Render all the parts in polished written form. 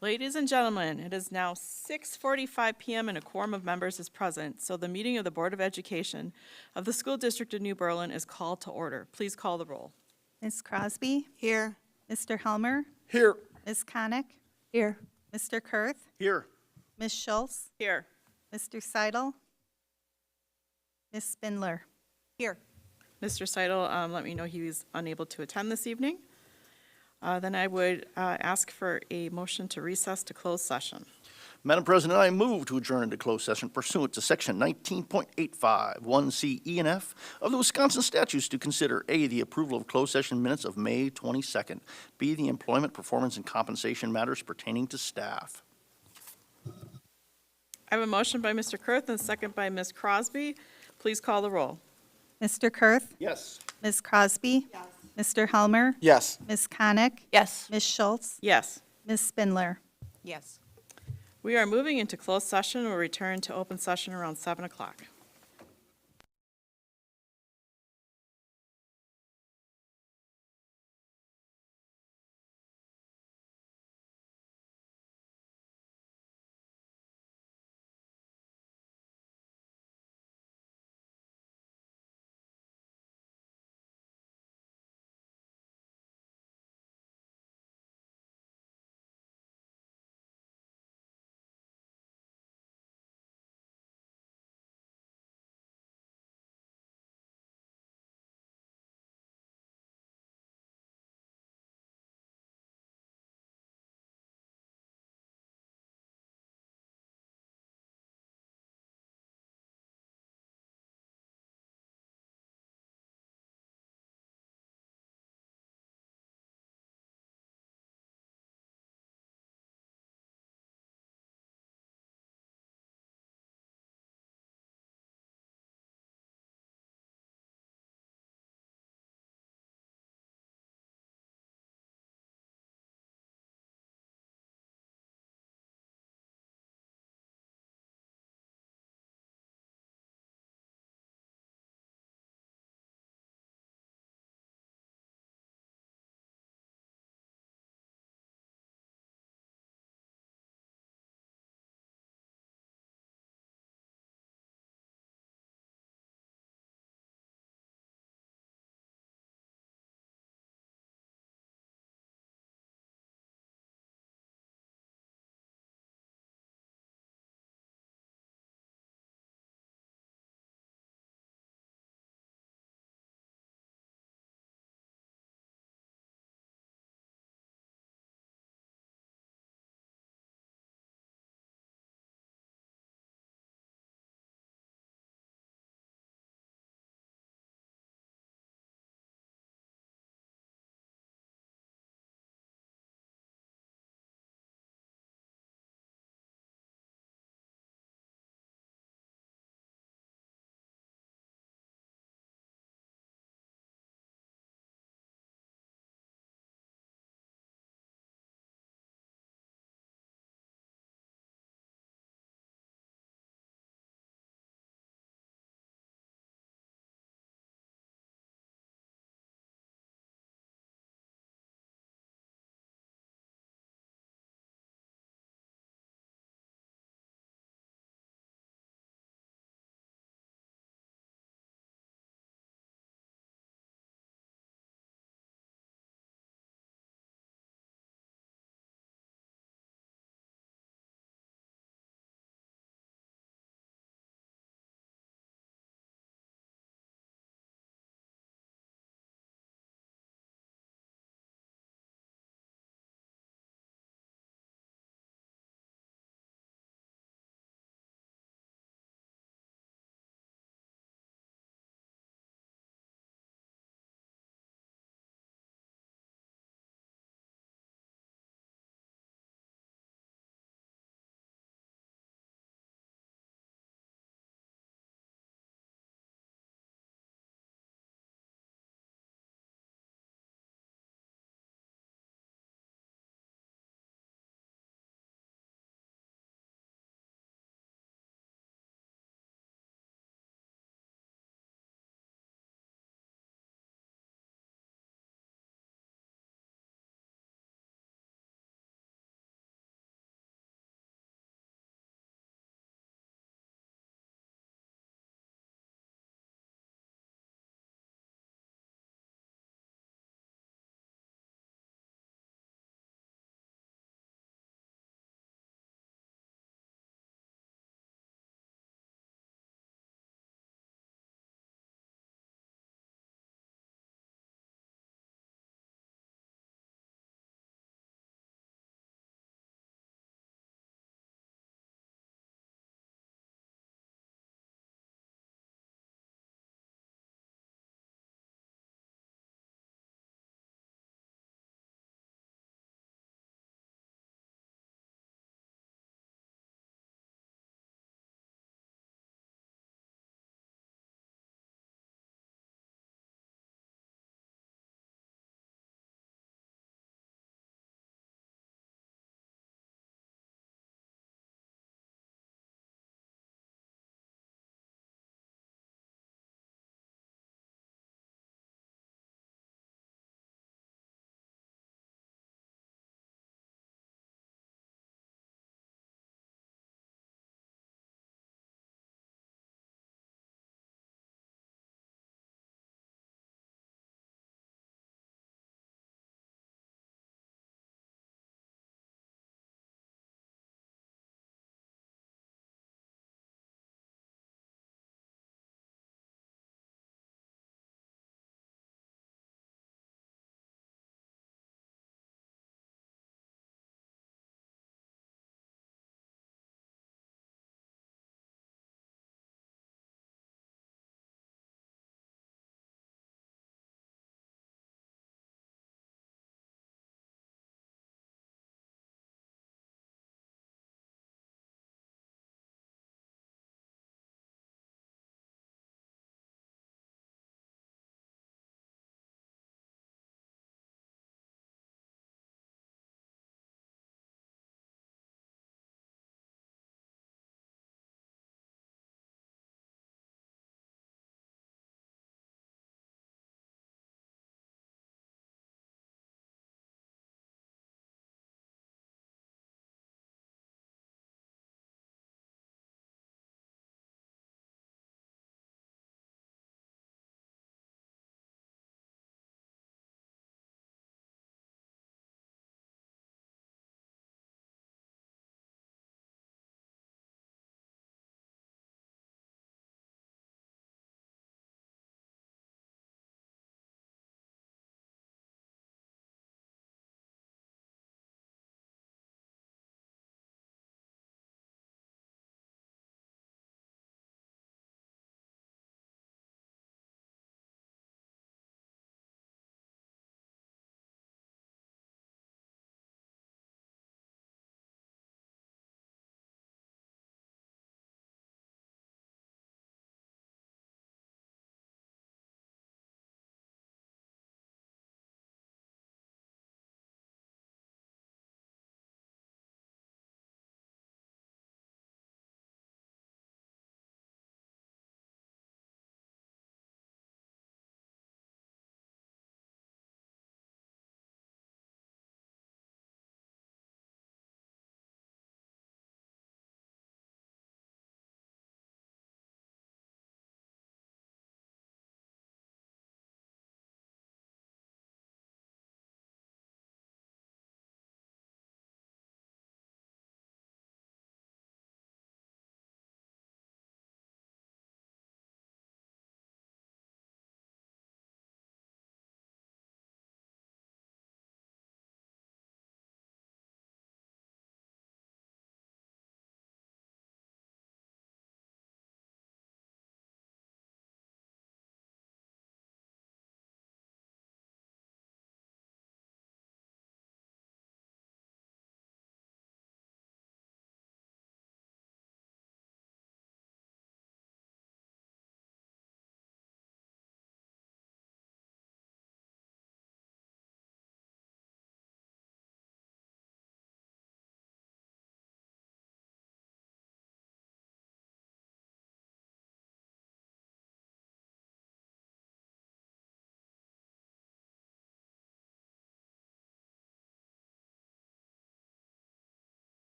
Ladies and gentlemen, it is now 6:45 PM and a quorum of members is present, so the meeting of the Board of Education of the School District of New Berlin is called to order. Please call the roll. Ms. Crosby? Here. Mr. Helmer? Here. Ms. Connick? Here. Mr. Kurth? Here. Ms. Schultz? Here. Mr. Seidel? Ms. Spindler? Here. Mr. Seidel let me know he was unable to attend this evening. Then I would ask for a motion to recess to closed session. Madam President, I move to adjourn into closed session pursuant to Section 19.85, 1C, E, and F of the Wisconsin statutes to consider A, the approval of closed session minutes of May 22nd, B, the employment, performance, and compensation matters pertaining to staff. I have a motion by Mr. Kurth and a second by Ms. Crosby. Please call the roll. Mr. Kurth? Yes. Ms. Crosby? Yes. Mr. Helmer? Yes. Ms. Connick? Yes. Ms. Schultz? Yes. Ms. Spindler? Yes. We are moving into closed session. We'll return to open session around 7 o'clock.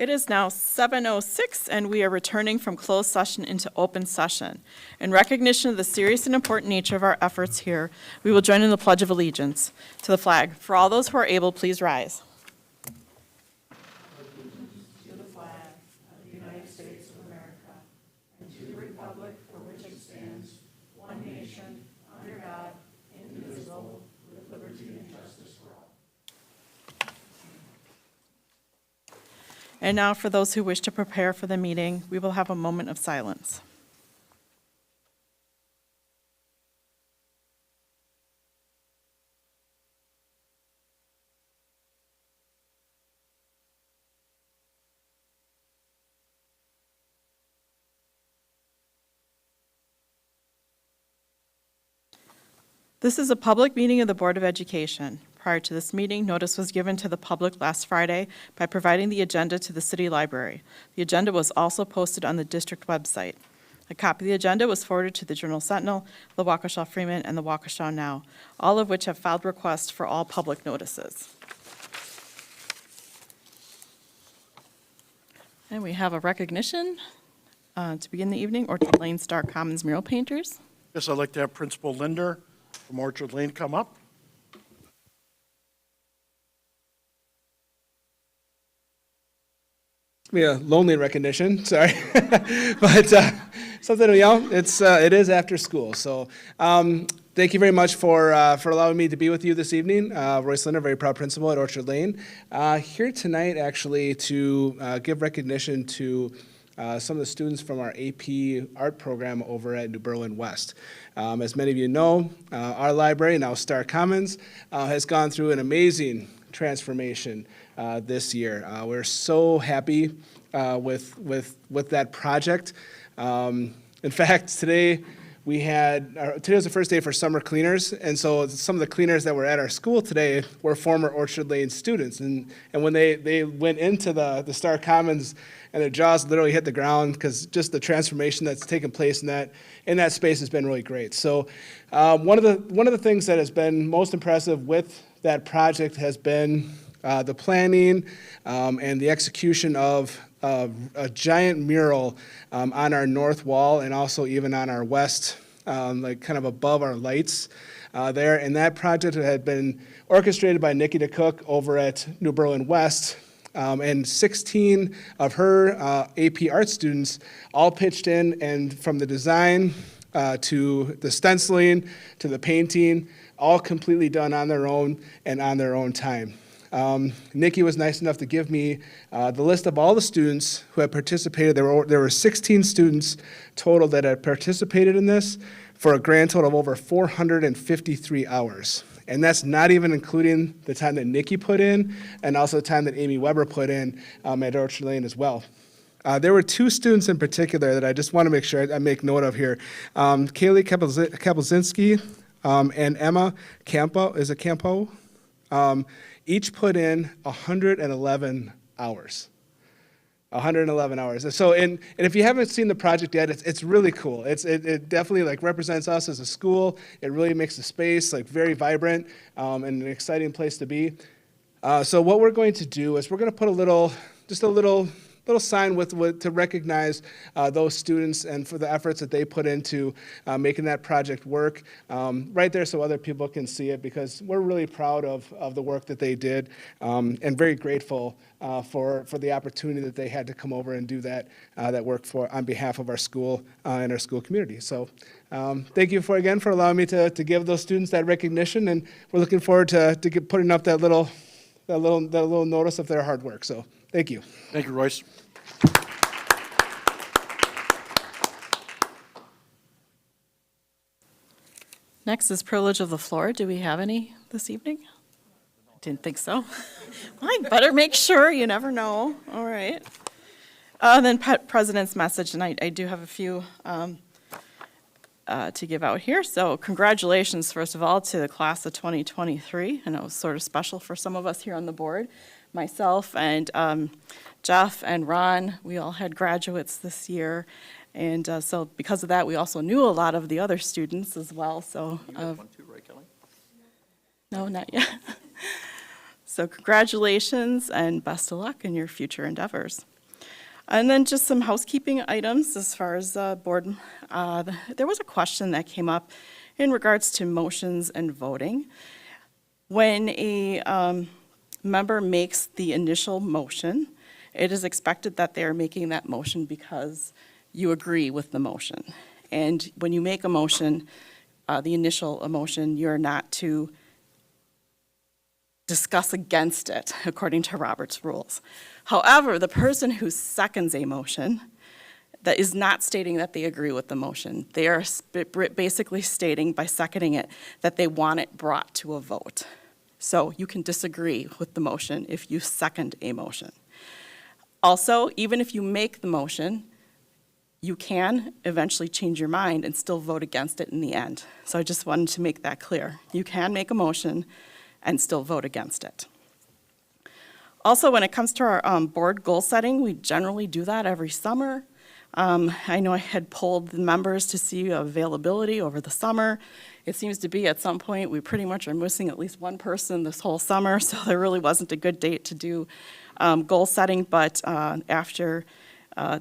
It is now 7:06, and we are returning from closed session into open session. In recognition of the serious and important nature of our efforts here, we will join in the Pledge of Allegiance to the flag. For all those who are able, please rise. And now, for those who wish to prepare for the meeting, we will have a moment of silence. This is a public meeting of the Board of Education. Prior to this meeting, notice was given to the public last Friday by providing the agenda to the City Library. The agenda was also posted on the district website. A copy of the agenda was forwarded to the Journal-Sentinel, the Waukesha Freeman, and the Waukesha Now, all of which have filed requests for all public notices. And we have a recognition to begin the evening, Orchard Lane Star Commons mural painters. Yes, I'd like to have Principal Linder from Orchard Lane come up. Be a lonely recognition, sorry, but something, it is after school. So thank you very much for allowing me to be with you this evening. Royce Linder, very proud principal at Orchard Lane, here tonight actually to give recognition to some of the students from our AP art program over at New Berlin West. As many of you know, our library, now Star Commons, has gone through an amazing transformation this year. We're so happy with that project. In fact, today was the first day for summer cleaners, and so some of the cleaners that were at our school today were former Orchard Lane students, and when they went into the Star Commons, and their jaws literally hit the ground because just the transformation that's taken place in that space has been really great. So one of the things that has been most impressive with that project has been the planning and the execution of a giant mural on our north wall and also even on our west, like kind of above our lights there. And that project had been orchestrated by Nikki DeCook over at New Berlin West. And 16 of her AP art students all pitched in, and from the design to the stenciling to the painting, all completely done on their own and on their own time. Nikki was nice enough to give me the list of all the students who had participated. There were 16 students total that had participated in this for a grand total of over 453 hours. And that's not even including the time that Nikki put in and also the time that Amy Weber put in at Orchard Lane as well. There were two students in particular that I just want to make sure I make note of here. Kaylee Kapelzinski and Emma Campo, each put in 111 hours. 111 hours. So, and if you haven't seen the project yet, it's really cool. It definitely like represents us as a school. It really makes the space like very vibrant and an exciting place to be. So what we're going to do is we're going to put a little sign to recognize those students and for the efforts that they put into making that project work right there so other people can see it, because we're really proud of the work that they did and very grateful for the opportunity that they had to come over and do that work on behalf of our school and our school community. So thank you again for allowing me to give those students that recognition, and we're looking forward to putting up that little notice of their hard work. So thank you. Thank you, Royce. Next is privilege of the floor. Do we have any this evening? I didn't think so. Well, I better make sure. You never know. All right. Then President's message, and I do have a few to give out here. So congratulations, first of all, to the class of 2023. And it was sort of special for some of us here on the board. Myself and Jeff and Ron, we all had graduates this year. And so because of that, we also knew a lot of the other students as well. So You got one too, right, Kelly? no, not yet. So congratulations and best of luck in your future endeavors. And then just some housekeeping items as far as board. There was a question that came up in regards to motions and voting. When a member makes the initial motion, it is expected that they are making that motion because you agree with the motion. And when you make a motion, the initial motion, you're not to discuss against it, according to Robert's rules. However, the person who seconds a motion that is not stating that they agree with the motion, they are basically stating by seconding it that they want it brought to a vote. So you can disagree with the motion if you second a motion. Also, even if you make the motion, you can eventually change your mind and still vote against it in the end. So I just wanted to make that clear. You can make a motion and still vote against it. Also, when it comes to our board goal setting, we generally do that every summer. I know I had polled the members to see availability over the summer. It seems to be at some point we pretty much are missing at least one person this whole summer, so there really wasn't a good date to do goal setting, but after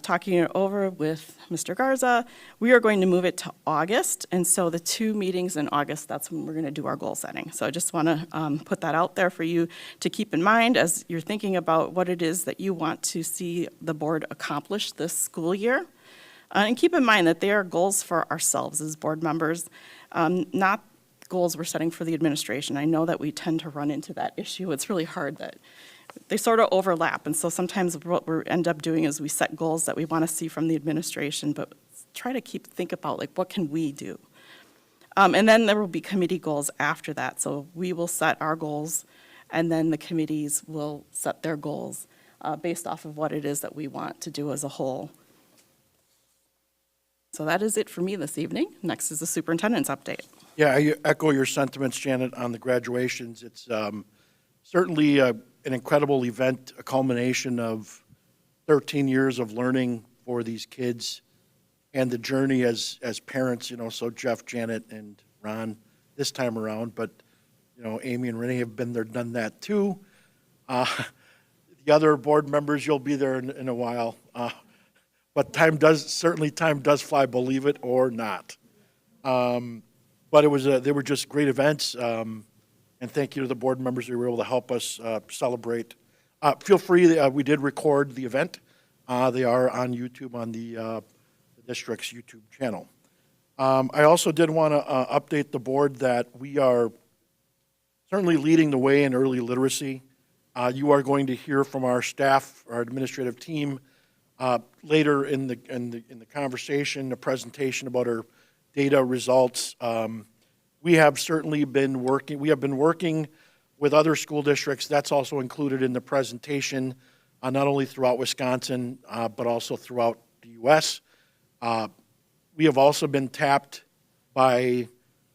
talking it over with Mr. Garza, we are going to move it to August, and so the 2 meetings in August, that's when we're going to do our goal setting. So I just want to put that out there for you to keep in mind as you're thinking about what it is that you want to see the board accomplish this school year. And keep in mind that they are goals for ourselves as board members, not goals we're setting for the administration. I know that we tend to run into that issue. It's really hard that they sort of overlap, and so sometimes what we end up doing is we set goals that we want to see from the administration, but try to think about, like, what can we do? And then there will be committee goals after that, so we will set our goals, and then the committees will set their goals based off of what it is that we want to do as a whole. So that is it for me this evening. Next is the superintendent's update. Yeah, I echo your sentiments, Janet, on the graduations. It's certainly an incredible event, a culmination of 13 years of learning for these kids and the journey as parents, so Jeff, Janet, and Ron this time around, but, Amy and Renee have been there, done that too. The other board members, you'll be there in a while. But time does fly, believe it or not. But they were just great events. And thank you to the board members who were able to help us celebrate. Feel free, we did record the event. They are on YouTube on the district's YouTube channel. I also did want to update the board that we are certainly leading the way in early literacy. You are going to hear from our staff, our administrative team, later in the conversation, the presentation about our data results. We have been working with other school districts. That's also included in the presentation, not only throughout Wisconsin, but also throughout the U.S. We have also been tapped by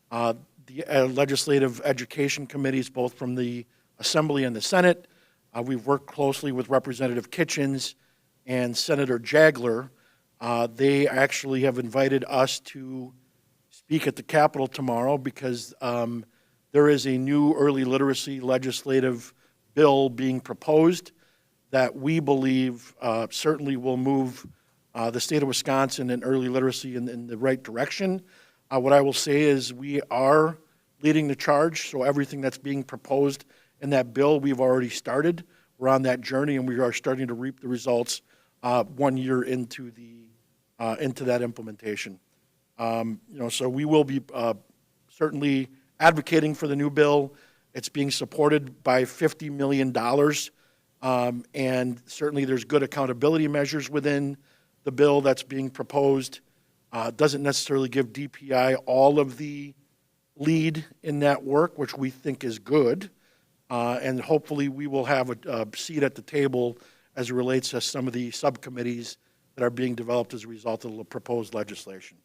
the legislative education committees, both from the Assembly and the Senate. We've worked closely with Representative Kitchens and Senator Jagler. They actually have invited us to speak at the Capitol tomorrow because there is a new early literacy legislative bill being proposed that we believe certainly will move the state of Wisconsin and early literacy in the right direction. What I will say is we are leading the charge, so everything that's being proposed in that bill, we've already started. We're on that journey, and we are starting to reap the results 1 year into that implementation. So we will be certainly advocating for the new bill. It's being supported by $50 million, and certainly there's good accountability measures within the bill that's being proposed. Doesn't necessarily give DPI all of the lead in that work, which we think is good, and hopefully we will have a seat at the table as it relates to some of the subcommittees that are being developed as a result of the proposed legislation.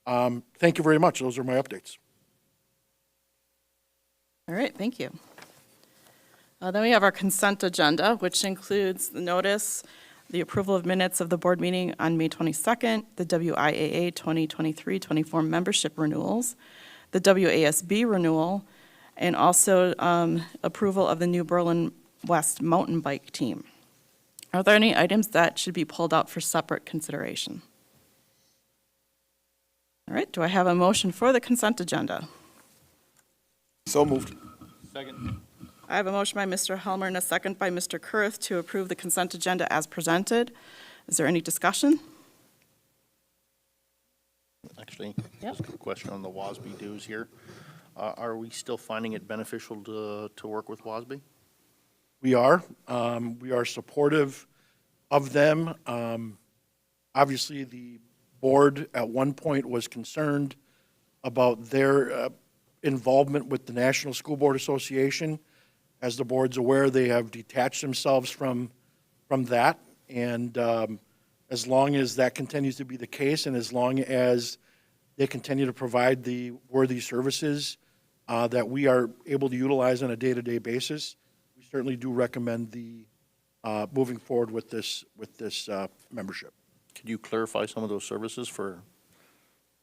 Thank you very much. Those are my updates. All right, thank you. Then we have our consent agenda, which includes the notice, the approval of minutes of the board meeting on May 22nd, the WIAA 2023-24 membership renewals, the WASB renewal, and also approval of the New Berlin West mountain bike team. Are there any items that should be pulled out for separate consideration? All right, do I have a motion for the consent agenda? So moved. Second. I have a motion by Mr. Helmer and a second by Mr. Kurth to approve the consent agenda as presented. Is there any discussion? Actually, Yep. just a question on the WASB dues here. Are we still finding it beneficial to work with WASB? We are. We are supportive of them. Obviously, the board at one point was concerned about their involvement with the National School Board Association. As the board's aware, they have detached themselves from that. And as long as that continues to be the case, and as long as they continue to provide the worthy services that we are able to utilize on a day-to-day basis, we certainly do recommend the moving forward with this membership. Could you clarify some of those services for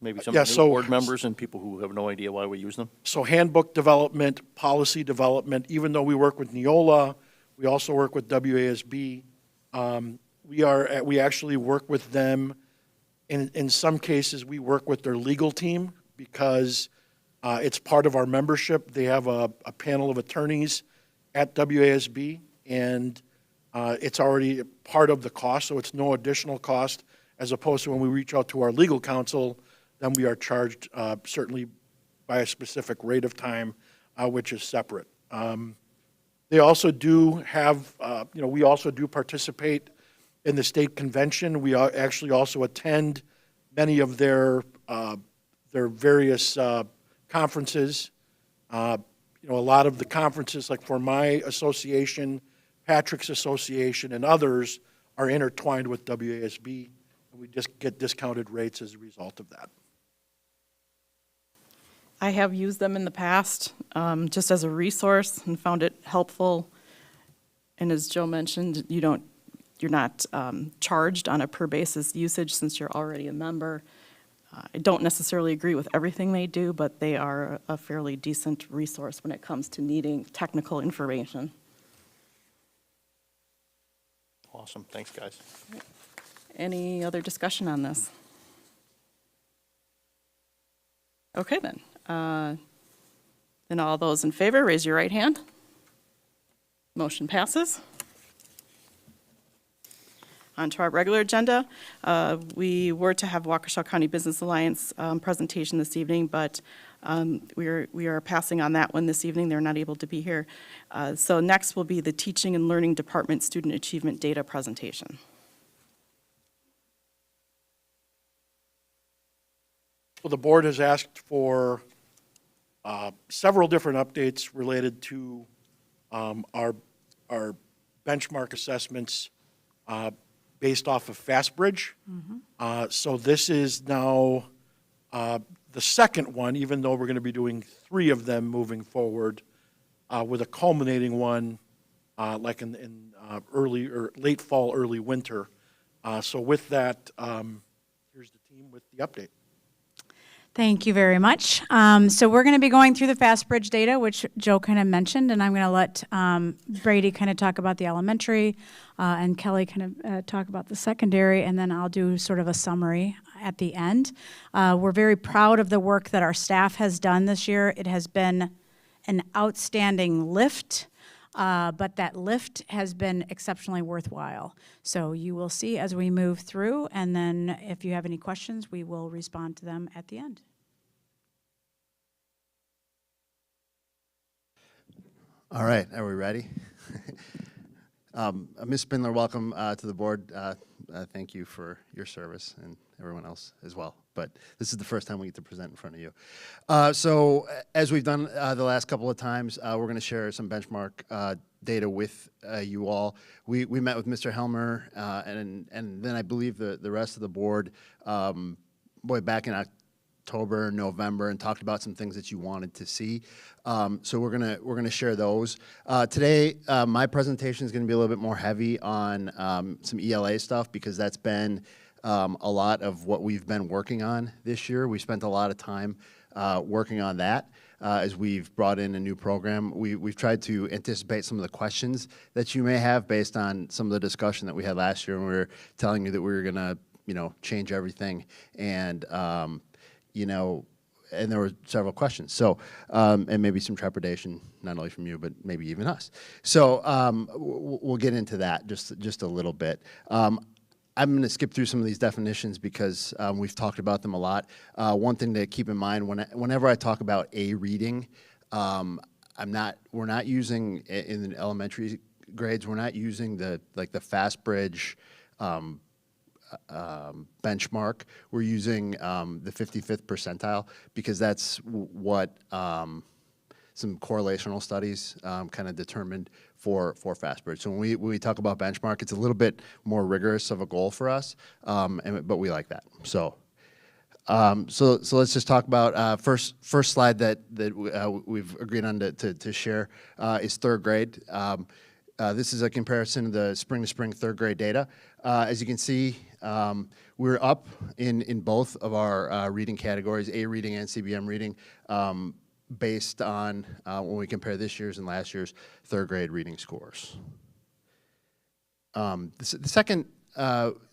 maybe some Yeah, new so- board members and people who have no idea why we use them? So handbook development, policy development, even though we work with Neola, we also work with WASB. We actually work with them. In some cases, we work with their legal team because it's part of our membership. They have a panel of attorneys at WASB, and it's already part of the cost, so it's no additional cost, as opposed to when we reach out to our legal counsel, then we are charged certainly by a specific rate of time, which is separate. They also do have, we also do participate in the state convention. We actually also attend many of their various conferences. A lot of the conferences, like for my association, Patrick's Association, and others, are intertwined with WASB, and we just get discounted rates as a result of that. I have used them in the past, just as a resource, and found it helpful. And as Joe mentioned, you're not charged on a per basis usage since you're already a member. I don't necessarily agree with everything they do, but they are a fairly decent resource when it comes to needing technical information. Awesome, thanks, guys. Any other discussion on this? Okay, then. Then all those in favor, raise your right hand. Motion passes. On to our regular agenda. We were to have Waukesha County Business Alliance presentation this evening, but we are passing on that one this evening. They're not able to be here. So next will be the Teaching and Learning Department Student Achievement Data presentation. Well, the board has asked for several different updates related to our benchmark assessments based off of FastBridge. So this is now the second one, even though we're going to be doing 3 of them moving forward, with a culminating one like in early or late fall, early winter. So with that, here's the team with the update. Thank you very much. So we're going to be going through the FastBridge data, which Joe kind of mentioned, and I'm going to let Brady kind of talk about the elementary and Kelly kind of talk about the secondary, and then I'll do sort of a summary at the end. We're very proud of the work that our staff has done this year. It has been an outstanding lift. But that lift has been exceptionally worthwhile. So you will see as we move through, and then if you have any questions, we will respond to them at the end. All right, are we ready? Ms. Spindler, welcome to the board. Thank you for your service and everyone else as well. But this is the first time we get to present in front of you. So as we've done the last couple of times, we're going to share some benchmark data with you all. We met with Mr. Helmer and then I believe the rest of the board back in October, November, and talked about some things that you wanted to see. So we're gonna share those. Today, my presentation is gonna be a little bit more heavy on some ELA stuff because that's been a lot of what we've been working on this year. We spent a lot of time working on that. as we've brought in a new program. We've tried to anticipate some of the questions that you may have based on some of the discussion that we had last year when we were telling you that we were going to, change everything. And, and there were several questions. So, and maybe some trepidation, not only from you, but maybe even us. So we'll get into that just a little bit. I'm going to skip through some of these definitions because we've talked about them a lot. One thing to keep in mind, whenever I talk about a reading, we're not using in the elementary grades, we're not using the FastBridge benchmark. We're using the 55th percentile because that's what some correlational studies kind of determined for FastBridge. So when we talk about benchmark, it's a little bit more rigorous of a goal for us, but we like that. So let's just talk about first slide that we've agreed on to share is third grade. This is a comparison of the spring to spring third grade data. As you can see, we're up in both of our reading categories, A reading and CBM reading, based on when we compare this year's and last year's third grade reading scores. The second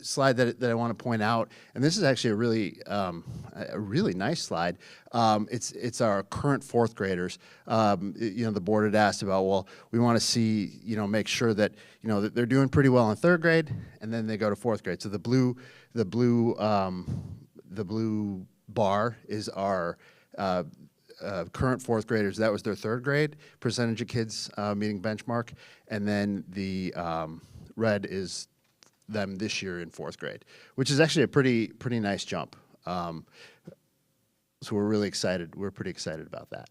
slide that I want to point out, and this is actually a really nice slide. It's our current fourth graders. The board had asked about, well, we want to see, make sure that that they're doing pretty well in third grade, and then they go to fourth grade. So the blue bar is our current fourth graders. That was their third grade percentage of kids meeting benchmark, and then the red is them this year in fourth grade, which is actually a pretty nice jump. So we're really excited. We're pretty excited about that.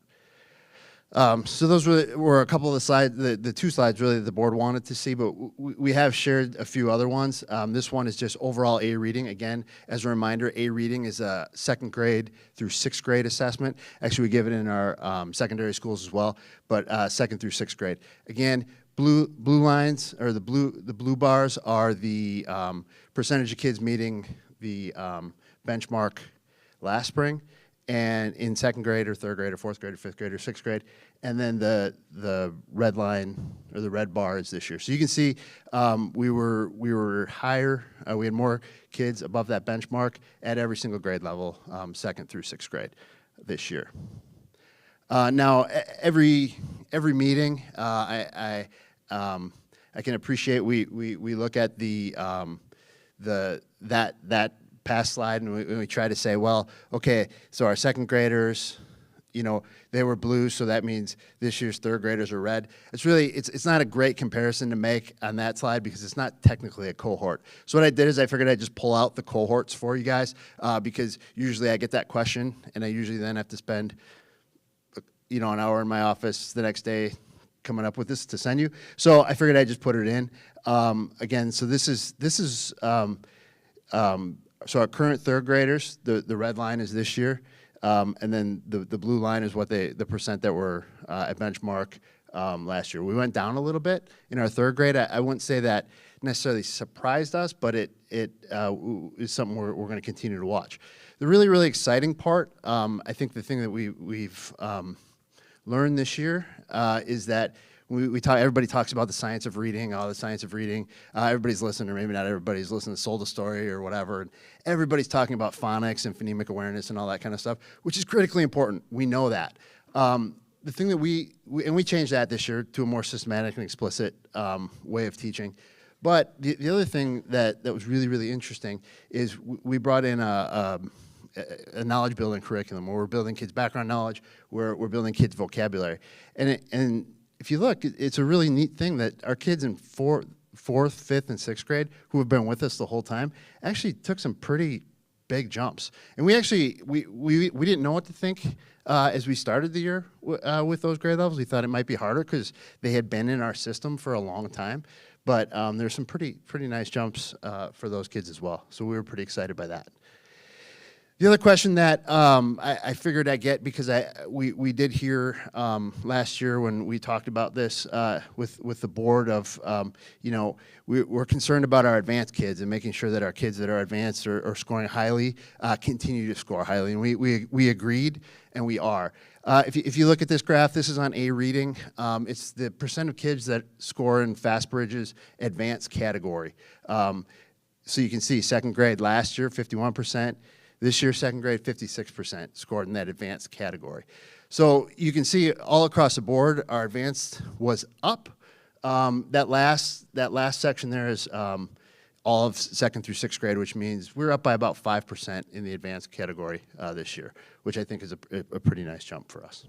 So those were a couple of the slides, the two slides really that the board wanted to see, but we have shared a few other ones. This one is just overall A reading. Again, as a reminder, A reading is a second grade through sixth grade assessment. Actually, we give it in our secondary schools as well, but second through sixth grade. Again, blue lines, or the blue bars are the percentage of kids meeting the benchmark last spring, and in second grade or third grade or fourth grade or fifth grade or sixth grade, and then the red line or the red bar is this year. So you can see we were higher. We had more kids above that benchmark at every single grade level, second through sixth grade this year. Now every meeting, I can appreciate we look at that past slide and we try to say, well, okay, so our second graders, they were blue, so that means this year's third graders are red. It's not a great comparison to make on that slide because it's not technically a cohort. So what I did is I figured I'd just pull out the cohorts for you guys because usually I get that question and I usually then have to spend an hour in my office the next day coming up with this to send you. So I figured I'd just put it in. Again, so this is so our current third graders, the red line is this year, and then the blue line is what the percent that were at benchmark last year. We went down a little bit in our third grade. I wouldn't say that necessarily surprised us, but it is something we're going to continue to watch. The really, really exciting part, I think the thing that we've learned this year is that everybody talks about the science of reading, the science of reading. Everybody's listening, or maybe not everybody's listening to Sold a Story or whatever. And everybody's talking about phonics and phonemic awareness and all that kind of stuff, which is critically important. We know that. The thing that we changed that this year to a more systematic and explicit way of teaching. But the other thing that was really, really interesting is we brought in a knowledge building curriculum where we're building kids' background knowledge, we're building kids' vocabulary. And if you look, it's a really neat thing that our kids in fourth, fifth, and sixth grade who have been with us the whole time actually took some pretty big jumps. And we didn't know what to think as we started the year with those grade levels. We thought it might be harder because they had been in our system for a long time. But there's some pretty nice jumps for those kids as well. So we were pretty excited by that. The other question that I figured I'd get, because we did hear last year when we talked about this with the board of, we're concerned about our advanced kids and making sure that our kids that are advanced or scoring highly continue to score highly. And we agreed, and we are. If you look at this graph, this is on A reading. It's the percent of kids that score in FastBridge's advanced category. So you can see second grade last year, 51%. This year, second grade, 56% scored in that advanced category. So you can see all across the board, our advanced was up. That last section there is all of second through sixth grade, which means we're up by about 5% in the advanced category this year, which I think is a pretty nice jump for us.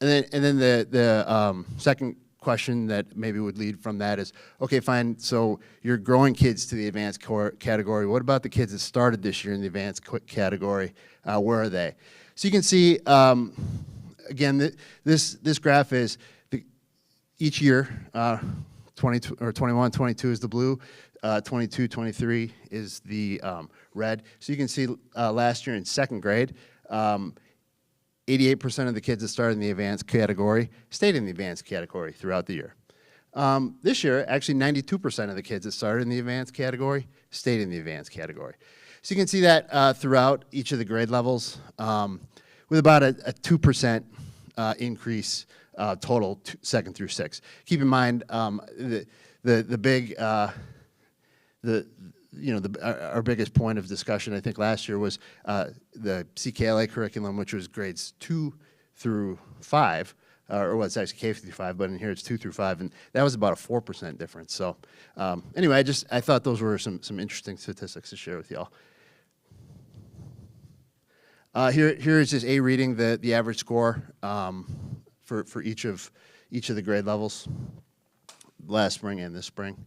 And then the second question that maybe would lead from that is, okay, fine, so you're growing kids to the advanced category. What about the kids that started this year in the advanced category? Where are they? So you can see, again, this graph is each year, 22 or 21, 22 is the blue, 22, 23 is the red. So you can see last year in second grade, 88% of the kids that started in the advanced category stayed in the advanced category throughout the year. This year, actually 92% of the kids that started in the advanced category stayed in the advanced category. So you can see that throughout each of the grade levels with about a 2% increase total second through sixth. Keep in mind the big our biggest point of discussion I think last year was the CKLA curriculum, which was grades 2 through 5, or well, it's actually K through 5, but in here it's 2 through 5, and that was about a 4% difference. So anyway, I thought those were some interesting statistics to share with y'all. Here is just A reading the average score for each of the grade levels, last spring and this spring.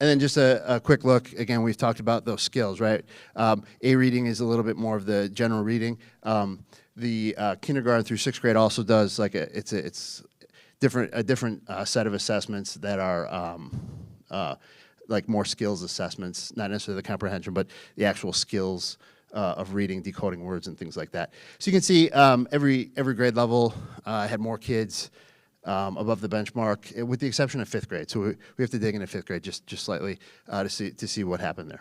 And then just a quick look, again, we've talked about those skills, right? A reading is a little bit more of the general reading. The kindergarten through sixth grade also does like a different set of assessments that are like more skills assessments, not necessarily the comprehension, but the actual skills of reading, decoding words, and things like that. So you can see every grade level had more kids above the benchmark, with the exception of fifth grade. So we have to dig into fifth grade just slightly to see what happened there.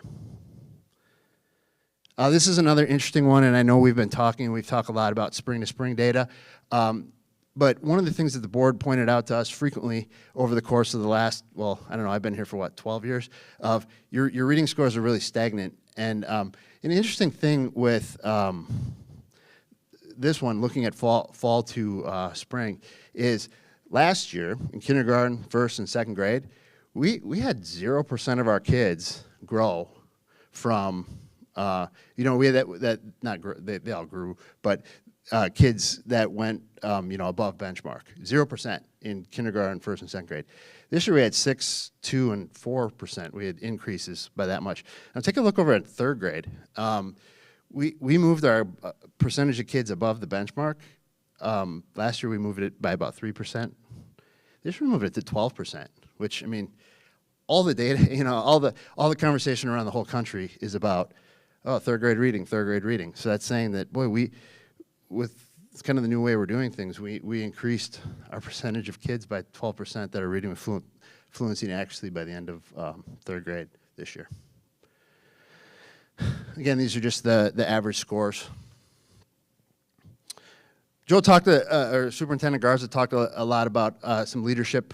This is another interesting one, and I know we've talked a lot about spring to spring data. But one of the things that the board pointed out to us frequently over the course of the last, well, I don't know, I've been here for what, 12 years, of your reading scores are really stagnant. And an interesting thing with this one, looking at fall to spring, is last year in kindergarten, first and second grade, we had 0% of our kids grow from, we had that not grow, they all grew, but kids that went, above benchmark, 0% in kindergarten, first and second grade. This year we had 6, 2, and 4%. We had increases by that much. Now take a look over at third grade. We moved our percentage of kids above the benchmark. Last year we moved it by about 3%. This year we moved it to 12%, which, I mean, all the data, all the conversation around the whole country is about, third grade reading. So that's saying that, boy, with it's kind of the new way we're doing things, we increased our percentage of kids by 12% that are reading with fluency and accuracy by the end of third grade this year. Again, these are just the average scores. Joe or Superintendent Garza talked a lot about some leadership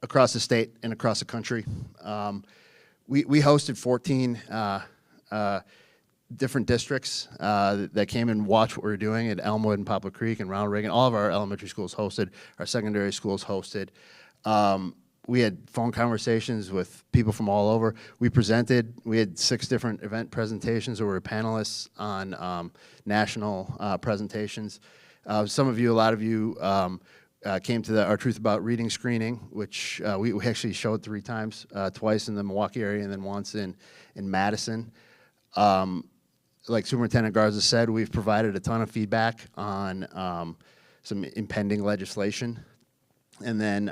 across the state and across the country. We hosted 14 different districts that came and watched what we were doing at Elmwood and Poplar Creek and Ronald Reagan. All of our elementary schools hosted, our secondary schools hosted. We had phone conversations with people from all over. We presented. We had 6 different event presentations, or we were panelists on national presentations. A lot of you came to our Truth About Reading screening, which we actually showed 3 times, twice in the Milwaukee area and then once in Madison. Like Superintendent Garza said, we've provided a ton of feedback on some impending legislation. And then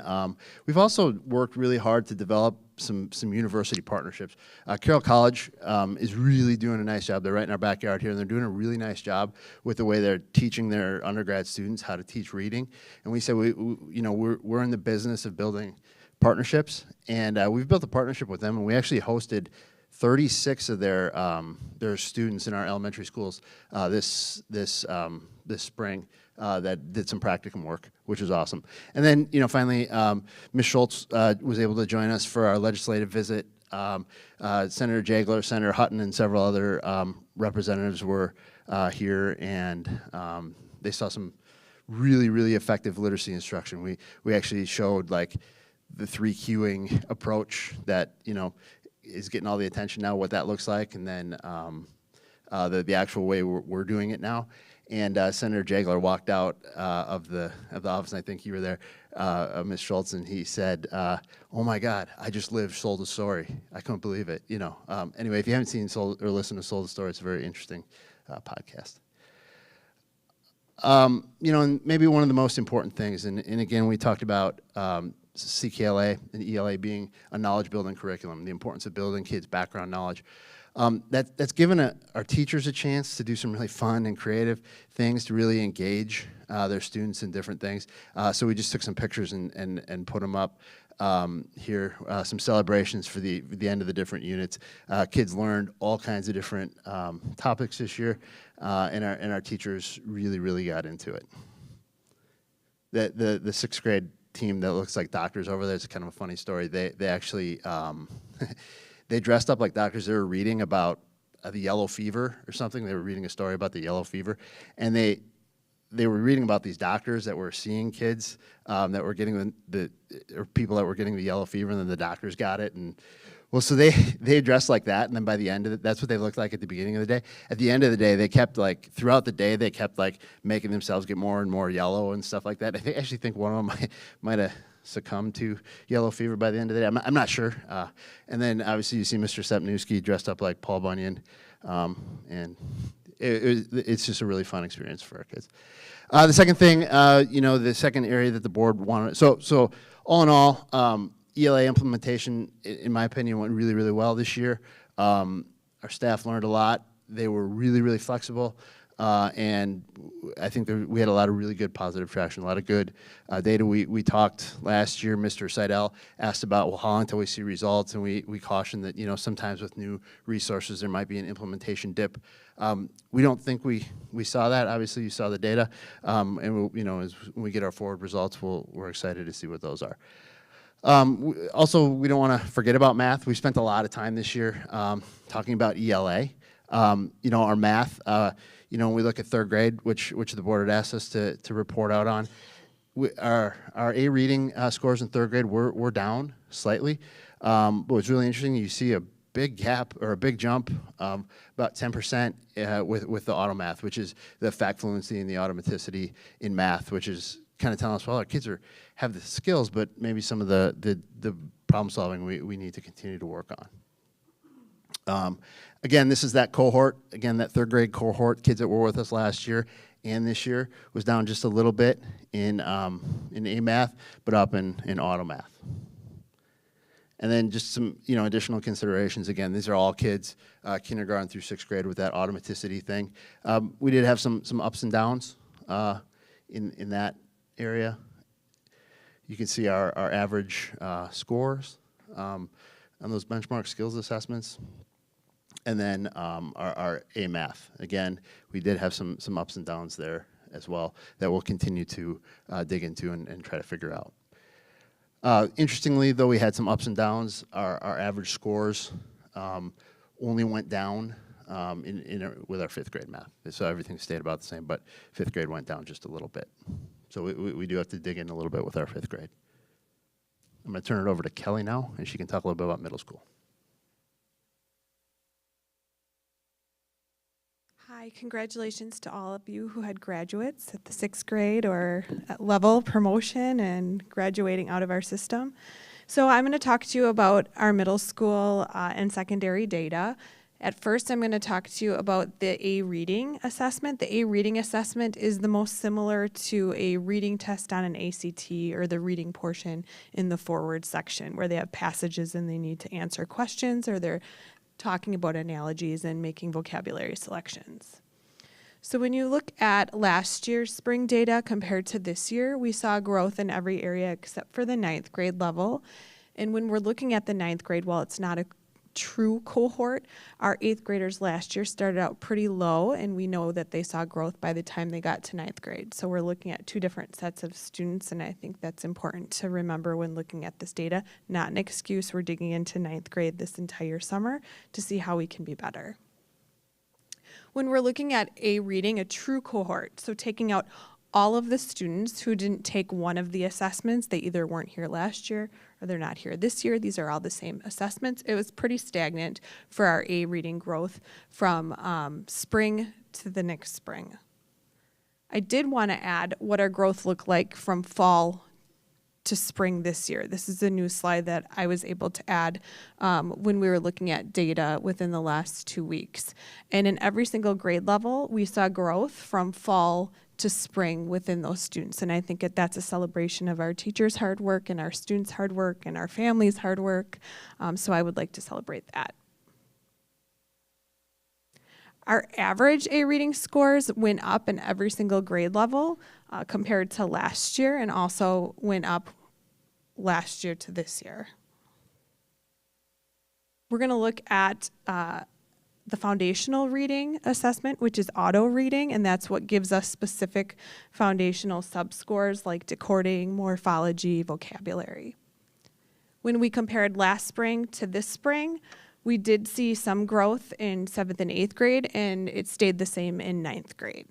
we've also worked really hard to develop some university partnerships. Carroll College is really doing a nice job. They're right in our backyard here, and they're doing a really nice job with the way they're teaching their undergrad students how to teach reading. And we said we're in the business of building partnerships, and we've built a partnership with them, and we actually hosted 36 of their students in our elementary schools this spring that did some practicum work, which was awesome. And then, finally, Ms. Schultz was able to join us for our legislative visit. Senator Jagler, Senator Hutton, and several other representatives were here, and they saw some really, really effective literacy instruction. We actually showed like the 3 cueing approach that, is getting all the attention now, what that looks like, and then the actual way we're doing it now. And Senator Jagler walked out of the office, and I think you were there, Ms. Schultz, and he said, "Oh my God, I just lived Sold a Story. I couldn't believe it." Anyway, if you haven't seen Sold or listened to Sold a Story, it's a very interesting podcast. And maybe one of the most important things, and again, we talked about CKLA and ELA being a knowledge-building curriculum, the importance of building kids' background knowledge. That's given our teachers a chance to do some really fun and creative things to really engage their students in different things. So we just took some pictures and put them up here, some celebrations for the end of the different units. Kids learned all kinds of different topics this year, and our teachers really got into it. The 6th grade team that looks like doctors over there, it's kind of a funny story. They actually they dressed up like doctors. They were reading about the yellow fever or something. They were reading a story about the yellow fever, and they were reading about these doctors that were seeing kids that were getting or people that were getting the yellow fever, and then the doctors got it. And well, so they dressed like that, and then by the end of it, that's what they looked like at the beginning of the day. At the end of the day, they kept throughout the day, they kept making themselves get more and more yellow and stuff like that. I actually think one of them might have succumbed to yellow fever by the end of the day. I'm not sure. And then obviously you see Mr. Sepnewski dressed up like Paul Bunyan, and it's just a really fun experience for our kids. The second thing, the second area that the board wanted. So all in all, ELA implementation, in my opinion, went really well this year. Our staff learned a lot. They were really flexible. And I think we had a lot of really good positive traction, a lot of good data. We talked last year, Mr. Seidel asked about, well, how long until we see results? And we cautioned that, sometimes with new resources, there might be an implementation dip. We don't think we saw that. Obviously, you saw the data. And as when we get our forward results, we're excited to see what those are. Also, we don't want to forget about math. We spent a lot of time this year talking about ELA. Our math, when we look at 3rd grade, which the board had asked us to report out on, our A reading scores in 3rd grade were down slightly. But what's really interesting, you see a big gap or a big jump, about 10% with the auto math, which is the fact fluency and the automaticity in math, which is kind of telling us, well, our kids have the skills, but maybe some of the problem solving we need to continue to work on. Again, this is that cohort. Again, that 3rd grade cohort, kids that were with us last year and this year, was down just a little bit in A math, but up in auto math. And then just some additional considerations. Again, these are all kids, kindergarten through 6th grade with that automaticity thing. We did have some ups and downs in that area. You can see our average scores on those benchmark skills assessments. And then our A math. Again, we did have some ups and downs there as well that we'll continue to dig into and try to figure out. Interestingly, though we had some ups and downs, our average scores only went down with our 5th grade math. So everything stayed about the same, but 5th grade went down just a little bit. So we do have to dig in a little bit with our 5th grade. I'm going to turn it over to Kelly now, and she can talk a little bit about middle school. Hi, congratulations to all of you who had graduates at the 6th grade or at level promotion and graduating out of our system. So I'm going to talk to you about our middle school and secondary data. At first, I'm going to talk to you about the A reading assessment. The A reading assessment is the most similar to a reading test on an ACT or the reading portion in the forward section where they have passages and they need to answer questions or they're talking about analogies and making vocabulary selections. So when you look at last year's spring data compared to this year, we saw growth in every area except for the 9th grade level. And when we're looking at the 9th grade, while it's not a true cohort, our 8th graders last year started out pretty low, and we know that they saw growth by the time they got to 9th grade. So we're looking at 2 different sets of students, and I think that's important to remember when looking at this data. Not an excuse. We're digging into 9th grade this entire summer to see how we can be better. When we're looking at A reading, a true cohort, so taking out all of the students who didn't take one of the assessments, they either weren't here last year or they're not here this year. These are all the same assessments. It was pretty stagnant for our A reading growth from spring to the next spring. I did want to add what our growth looked like from fall to spring this year. This is a new slide that I was able to add when we were looking at data within the last 2 weeks. And in every single grade level, we saw growth from fall to spring within those students. And I think that's a celebration of our teachers' hard work and our students' hard work and our families' hard work. So I would like to celebrate that. Our average A reading scores went up in every single grade level compared to last year, and also went up last year to this year. We're going to look at the foundational reading assessment, which is auto reading, and that's what gives us specific foundational subscores like decoding, morphology, vocabulary. When we compared last spring to this spring, we did see some growth in 7th and 8th grade, and it stayed the same in 9th grade.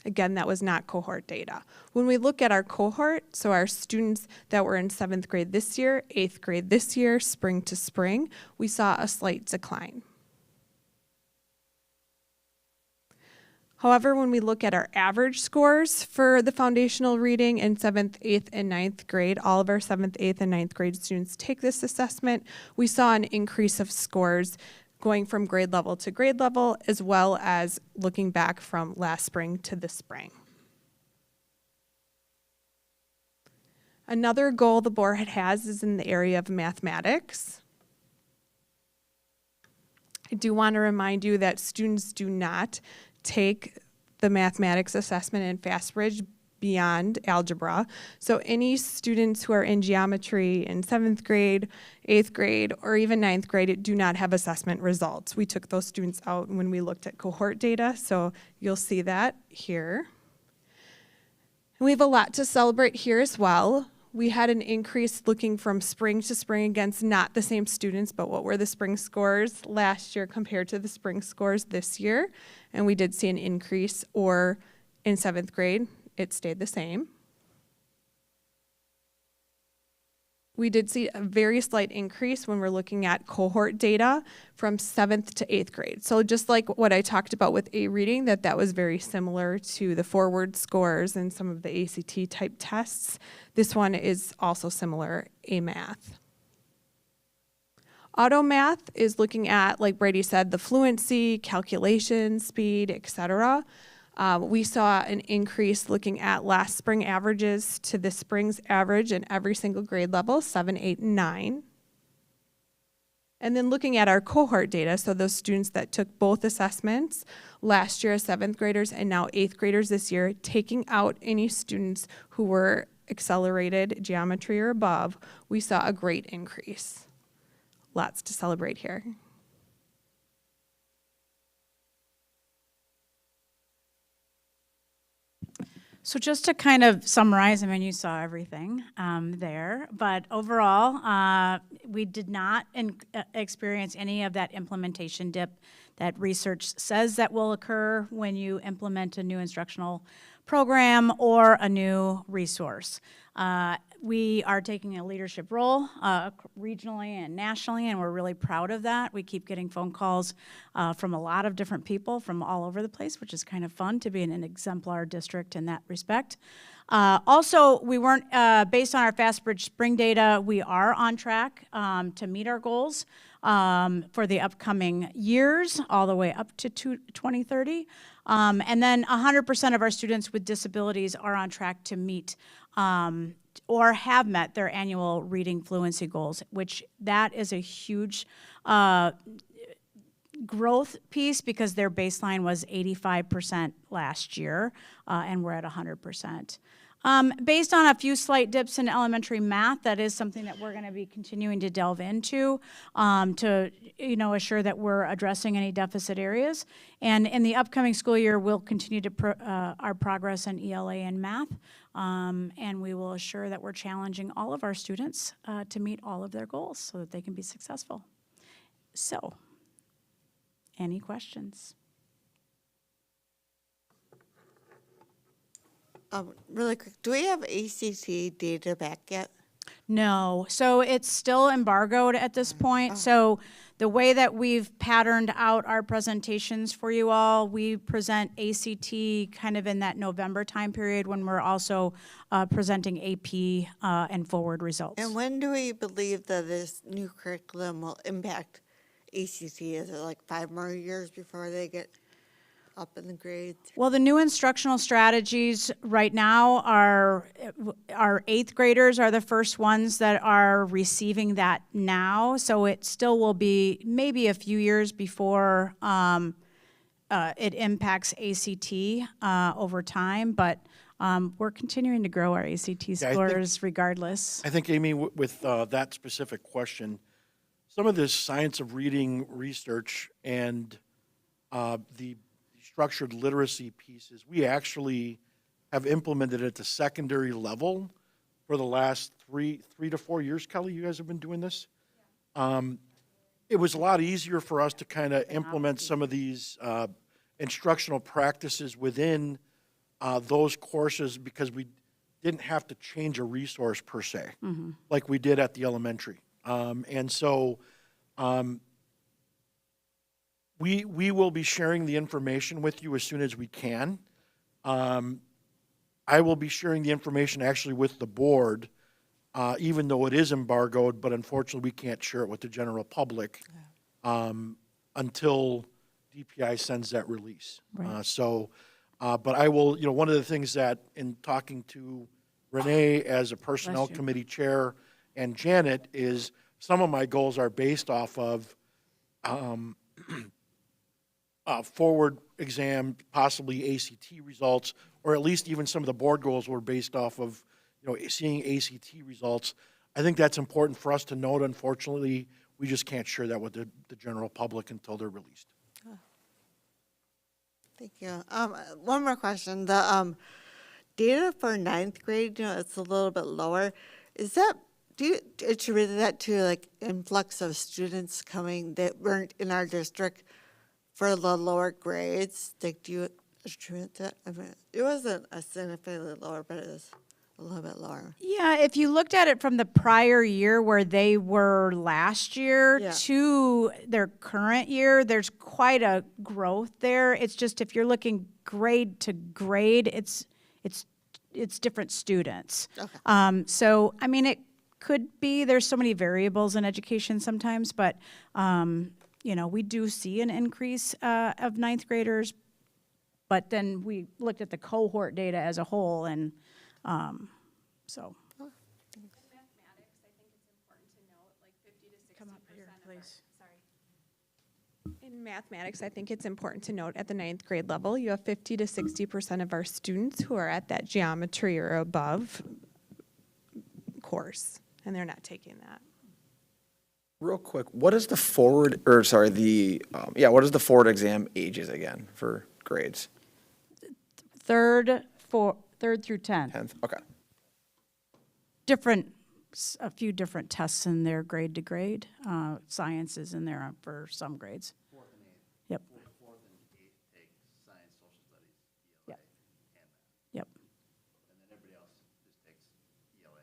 Again, that was not cohort data. When we look at our cohort, so our students that were in 7th grade this year, 8th grade this year, spring to spring, we saw a slight decline. However, when we look at our average scores for the foundational reading in 7th, 8th, and 9th grade, all of our 7th, 8th, and 9th grade students take this assessment, we saw an increase of scores going from grade level to grade level, as well as looking back from last spring to this spring. Another goal the board has is in the area of mathematics. I do want to remind you that students do not take the mathematics assessment in FastBridge beyond algebra. So any students who are in geometry in 7th grade, 8th grade, or even 9th grade do not have assessment results. We took those students out when we looked at cohort data, so you'll see that here. And we have a lot to celebrate here as well. We had an increase looking from spring to spring against not the same students, but what were the spring scores last year compared to the spring scores this year. And we did see an increase, or in 7th grade, it stayed the same. We did see a very slight increase when we're looking at cohort data from 7th to 8th grade. So just like what I talked about with A reading, that was very similar to the forward scores and some of the ACT type tests. This one is also similar, A math. Auto math is looking at, like Brady said, the fluency, calculation, speed, etc. We saw an increase looking at last spring averages to this spring's average in every single grade level, 7, 8, and 9. And then looking at our cohort data, so those students that took both assessments last year as 7th graders and now 8th graders this year, taking out any students who were accelerated geometry or above, we saw a great increase. Lots to celebrate here. So just to kind of summarize, I mean, you saw everything there, but overall, we did not experience any of that implementation dip that research says that will occur when you implement a new instructional program or a new resource. We are taking a leadership role regionally and nationally, and we're really proud of that. We keep getting phone calls from a lot of different people from all over the place, which is kind of fun to be in an exemplar district in that respect. Also, we weren't, based on our FastBridge spring data, we are on track to meet our goals for the upcoming years, all the way up to 2030. And then 100% of our students with disabilities are on track to meet or have met their annual reading fluency goals, which that is a huge growth piece because their baseline was 85% last year, and we're at 100%. Based on a few slight dips in elementary math, that is something that we're going to be continuing to delve into to, assure that we're addressing any deficit areas. And in the upcoming school year, we'll continue to our progress in ELA and math, and we will assure that we're challenging all of our students to meet all of their goals so that they can be successful. So, any questions? Really quick, do we have ACT data back yet? No, so it's still embargoed at this point. So the way that we've patterned out our presentations for you all, we present ACT kind of in that November time period when we're also presenting AP and forward results. And when do we believe that this new curriculum will impact ACT? Is it like 5 more years before they get up in the grades? Well, the new instructional strategies right now are, our 8th graders are the first ones that are receiving that now. So it still will be maybe a few years before it impacts ACT over time. But we're continuing to grow our ACT Yeah, scores regardless. I think, Amy, with that specific question, some of this science of reading research and the structured literacy pieces, we actually have implemented at the secondary level for the last three to 4 years. Kelly, you guys have been doing this? It was a lot easier for us to kind of implement some of these instructional practices within those courses because we didn't have to change a resource per se, like we did at the elementary. And so we will be sharing the information with you as soon as we can. I will be sharing the information actually with the board, even though it is embargoed, but unfortunately we can't share it with the general public until DPI sends that release. Right. But I will, one of the things that in talking to Renee as a personnel Bless you. committee chair and Janet is some of my goals are based off of forward exam, possibly ACT results, or at least even some of the board goals were based off of, seeing ACT results. I think that's important for us to note. Unfortunately, we just can't share that with the general public until they're released. Thank you. One more question. The data for 9th grade, it's a little bit lower. Do you attribute that to like influx of students coming that weren't in our district for the lower grades? Like, do you attribute that? I mean, it wasn't a significantly lower, but it was a little bit lower. Yeah, if you looked at it from the prior year where they were last year Yeah. to their current year, there's quite a growth there. It's just if you're looking grade to grade, it's different students. Okay. So, I mean, it could be, there's so many variables in education sometimes, but, we do see an increase of 9th graders. But then we looked at the cohort data as a whole, and so. In mathematics, I think it's important to note at the 9th grade level, you have 50 to 60% of our students who are at that geometry or above course, and they're not taking that. Real quick, what is the forward, what is the forward exam ages again for grades? Third through 10th. 10th, okay. A few different tests in there, grade to grade. Science is in there for some grades. Yep. Fourth and eighth take science, social studies, Yep. and math. Yep. And then everybody else just takes ELA.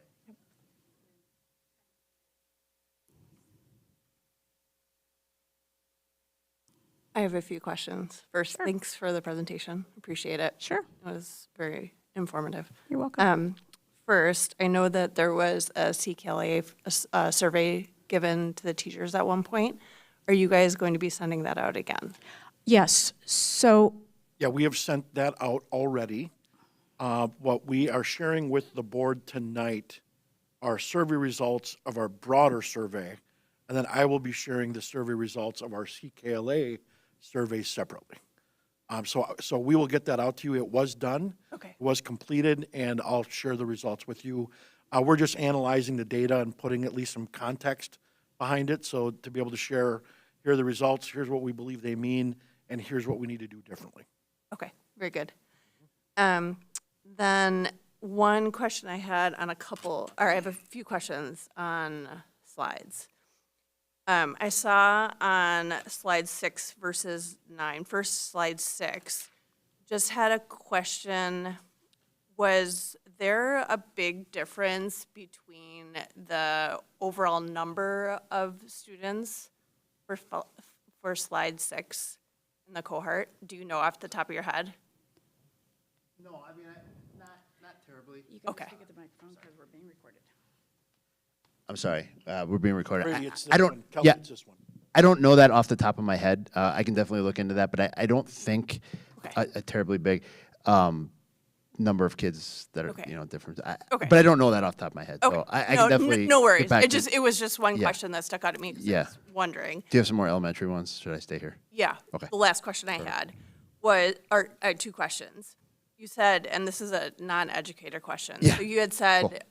I have a few questions. First, Sure. thanks for the presentation. Appreciate it. Sure. It was very informative. You're welcome. First, I know that there was a CKLA survey given to the teachers at one point. Are you guys going to be sending that out again? Yes. So, Yeah, we have sent that out already. What we are sharing with the board tonight are survey results of our broader survey, and then I will be sharing the survey results of our CKLA survey separately. So we will get that out to you. It was done. Okay. was completed, and I'll share the results with you. We're just analyzing the data and putting at least some context behind it, so to be able to share, here are the results, here's what we believe they mean, and here's what we need to do differently. Okay, very good. Then one question I had on I have a few questions on slides. I saw on slide 6 versus 9, first slide 6, just had a question. Was there a big difference between the overall number of students for slide 6 in the cohort? Do you know off the top of your head? No, I mean, not terribly. You can Okay. speak at the microphone because we're being recorded. I'm sorry, we're being recorded. Brady, it's this I don't, one. Kelly, yeah, it's this one. I don't know that off the top of my head. I can definitely look into that, but I don't think Okay. a terribly big number of kids that are, Okay. different. Okay. But I don't know that off the top of my head. Okay. So I No, can definitely no get worries. back to- It was just one Yeah. question that stuck out at me because I Yeah. was wondering. Do you have some more elementary ones? Should I stay here? Yeah. Okay. The last question I had I had 2 questions. You said, and this is a non-educator question. Yeah. So you had said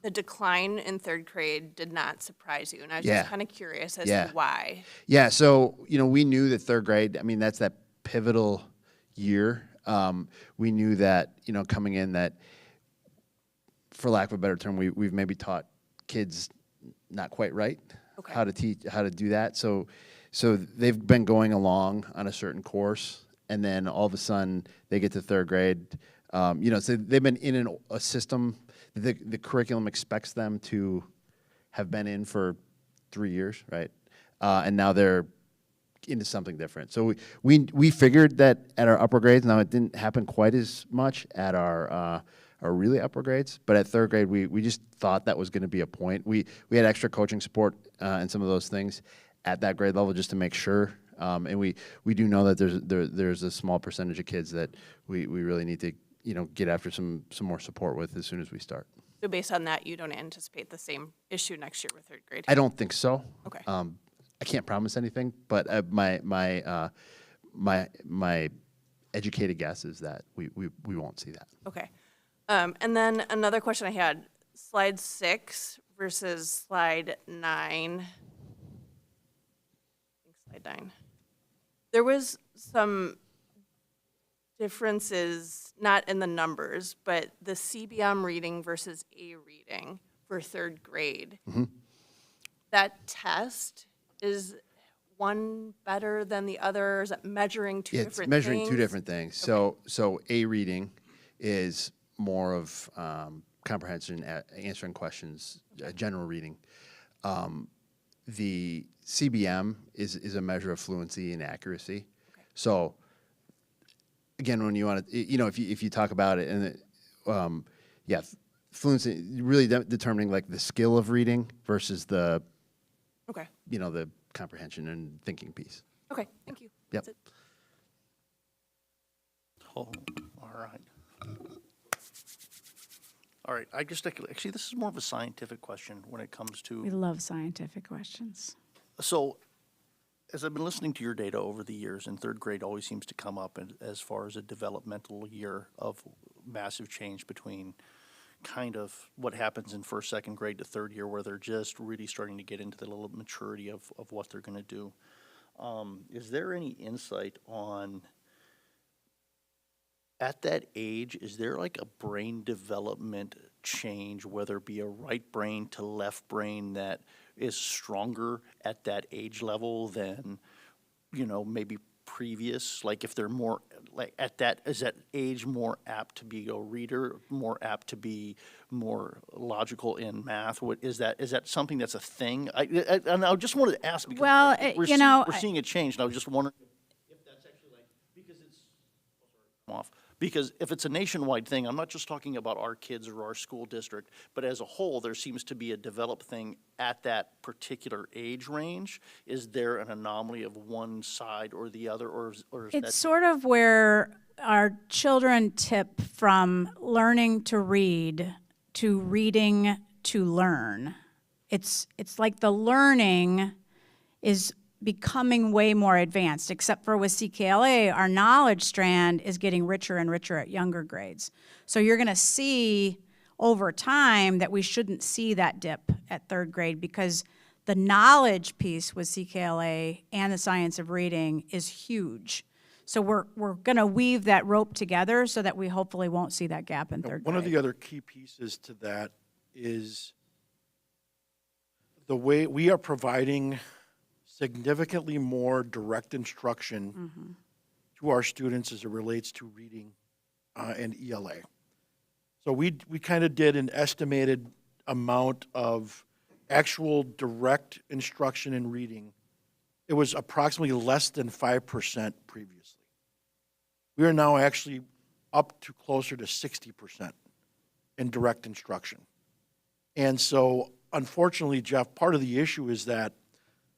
the decline in 3rd grade did not surprise you, and I was Yeah. just kind of curious as Yeah. to why. Yeah, so, we knew that 3rd grade, I mean, that's that pivotal year. We knew that, coming in that, for lack of a better term, we've maybe taught kids not quite right Okay. how to do that. So they've been going along on a certain course, and then all of a sudden they get to 3rd grade. So they've been in a system that the curriculum expects them to have been in for 3 years, right? And now they're into something different. So we figured that at our upper grades. Now it didn't happen quite as much at our really upper grades, but at 3rd grade we just thought that was going to be a point. We had extra coaching support and some of those things at that grade level just to make sure. And we do know that there's a small percentage of kids that we really need to get after some more support with as soon as we start. So based on that, you don't anticipate the same issue next year with 3rd grade? I don't think so. Okay. I can't promise anything, but my educated guess is that we won't see that. Okay. And then another question I had, slide 6 versus slide 9. I think slide 9. There was some differences, not in the numbers, but the CBM reading versus A reading for 3rd grade. That test, is one better than the other? Is it measuring two different things? It's measuring two different things. So A reading is more of comprehension, answering questions, general reading. The CBM is a measure of fluency and accuracy. So again, when you want to, if you talk about it, and fluency, really determining like the skill of reading versus the, Okay. the comprehension and thinking piece. Okay, thank you. Yep. That's it. Oh, all right. All right, actually, this is more of a scientific question when it comes We to, love scientific questions. so, as I've been listening to your data over the years, and 3rd grade always seems to come up as far as a developmental year of massive change between kind of what happens in 1st, 2nd grade to 3rd year, where they're just really starting to get into the little maturity of what they're going to do. Is there any insight on, at that age, is there like a brain development change, whether it be a right brain to left brain, that is stronger at that age level than, maybe previous? Like if they're more, like is that age more apt to be a reader, more apt to be more logical in math? Is that something that's a thing? And I just wanted to ask because Well, we're seeing a change, and I was just wondering if that's actually like, because it's, off. Because if it's a nationwide thing, I'm not just talking about our kids or our school district, but as a whole, there seems to be a developed thing at that particular age range. Is there an anomaly of one side or the other, or is that? It's sort of where our children tip from learning to read to reading to learn. It's like the learning is becoming way more advanced, except for with CKLA, our knowledge strand is getting richer and richer at younger grades. So you're going to see over time that we shouldn't see that dip at third grade because the knowledge piece with CKLA and the science of reading is huge. So we're going to weave that rope together so that we hopefully won't see that gap in third grade. One of the other key pieces to that is the way we are providing significantly more direct instruction to our students as it relates to reading and ELA. So we kind of did an estimated amount of actual direct instruction in reading. It was approximately less than 5% previously. We are now actually up to closer to 60% in direct instruction. And so, unfortunately, Jeff, part of the issue is that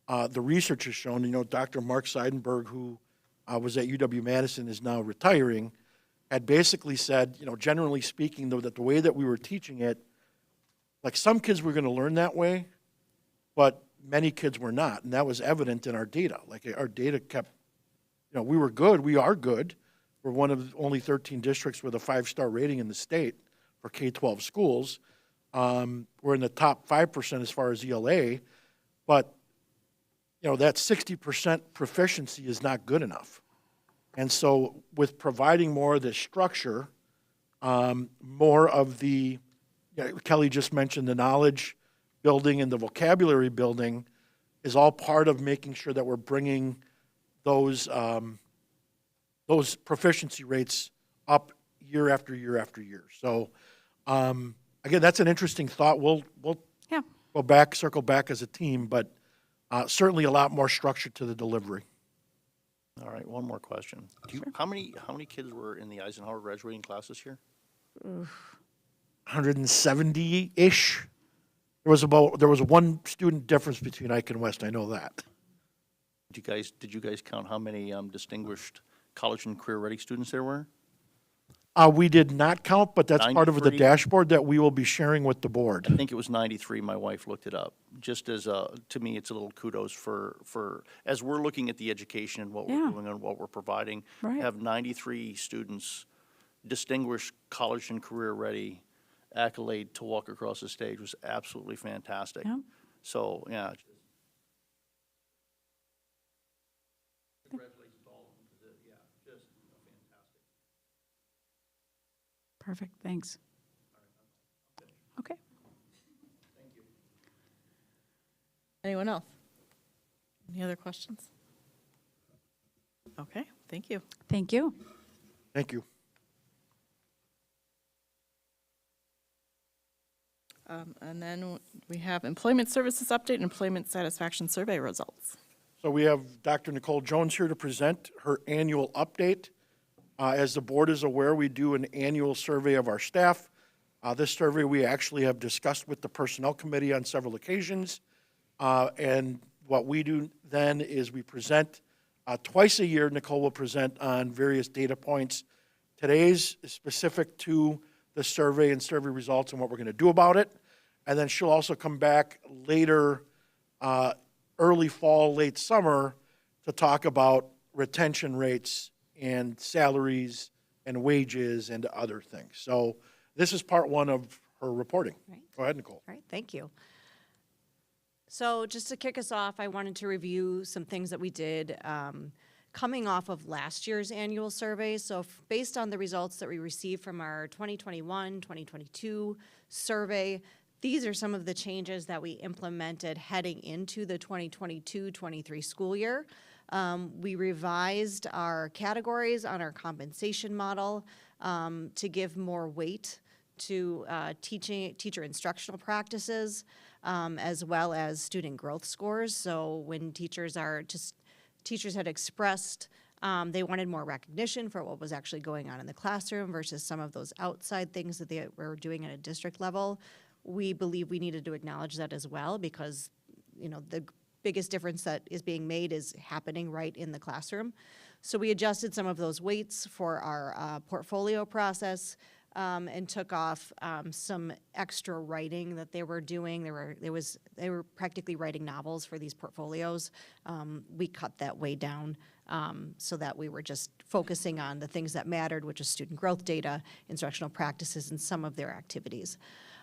the research has shown, Dr. Mark Seidenberg, who was at UW-Madison, is now retiring, had basically said, generally speaking, though, that the way that we were teaching it, like some kids were going to learn that way, but many kids were not, and that was evident in our data. Like our data kept, we were good, we are good. We're one of only 13 districts with a 5-star rating in the state for K-12 schools. We're in the top 5% as far as ELA, but that 60% proficiency is not good enough. And so with providing more of the structure, more of the, Kelly just mentioned the knowledge building and the vocabulary building is all part of making sure that we're bringing those proficiency rates up year after year after year. So again, that's an interesting thought. We'll circle back as a team, but certainly a lot more structure to the delivery. All right, one more question. How many kids were in the Eisenhower graduating class this year? 170-ish. There was one student difference between Ike and West, I know that. Did you guys count how many distinguished college and career-ready students there were? We did not count, but that's part of the 93? dashboard that we will be sharing with the board. I think it was 93. My wife looked it up. Just as, to me, it's a little kudos for as we're looking at the education and what we're doing and what we're providing, Right. have 93 students, distinguished college and career-ready, accolade to walk across the stage was absolutely fantastic. Yeah. So, yeah. Congratulations to all of them, because just fantastic. Perfect, thanks. Okay. Anyone else? Any other questions? Okay, thank you. Thank you. Thank you. And then we have employment services update and employment satisfaction survey results. So we have Dr. Nicole Jones here to present her annual update. As the board is aware, we do an annual survey of our staff. This survey we actually have discussed with the Personnel Committee on several occasions. And what we do then is we present twice a year. Nicole will present on various data points. Today's is specific to the survey and survey results and what we're going to do about it. And then she'll also come back later, early fall, late summer, to talk about retention rates and salaries and wages and other things. So this is part one of her reporting. Right. Go ahead, Nicole. All right, thank you. So just to kick us off, I wanted to review some things that we did coming off of last year's annual survey. So based on the results that we received from our 2021, 2022 survey, these are some of the changes that we implemented heading into the 2022-23 school year. We revised our categories on our compensation model to give more weight to teacher instructional practices, as well as student growth scores. So when teachers had expressed they wanted more recognition for what was actually going on in the classroom versus some of those outside things that they were doing at a district level. We believe we needed to acknowledge that as well, because the biggest difference that is being made is happening right in the classroom. So we adjusted some of those weights for our portfolio process. and took off some extra writing that they were doing. They were practically writing novels for these portfolios. We cut that way down so that we were just focusing on the things that mattered, which is student growth data, instructional practices, and some of their activities.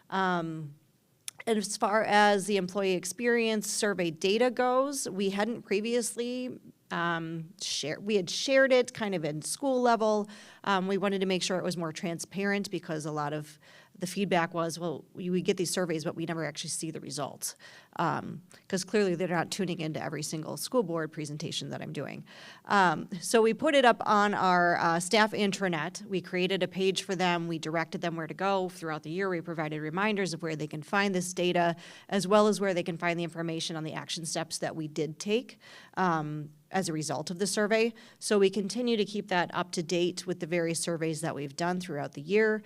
And as far as the employee experience survey data goes, we hadn't previously we had shared it kind of in school level. We wanted to make sure it was more transparent because a lot of the feedback was, well, we get these surveys, but we never actually see the results. Because clearly they're not tuning into every single school board presentation that I'm doing. So we put it up on our staff intranet. We created a page for them. We directed them where to go throughout the year. We provided reminders of where they can find this data, as well as where they can find the information on the action steps that we did take as a result of the survey. So we continue to keep that up to date with the various surveys that we've done throughout the year.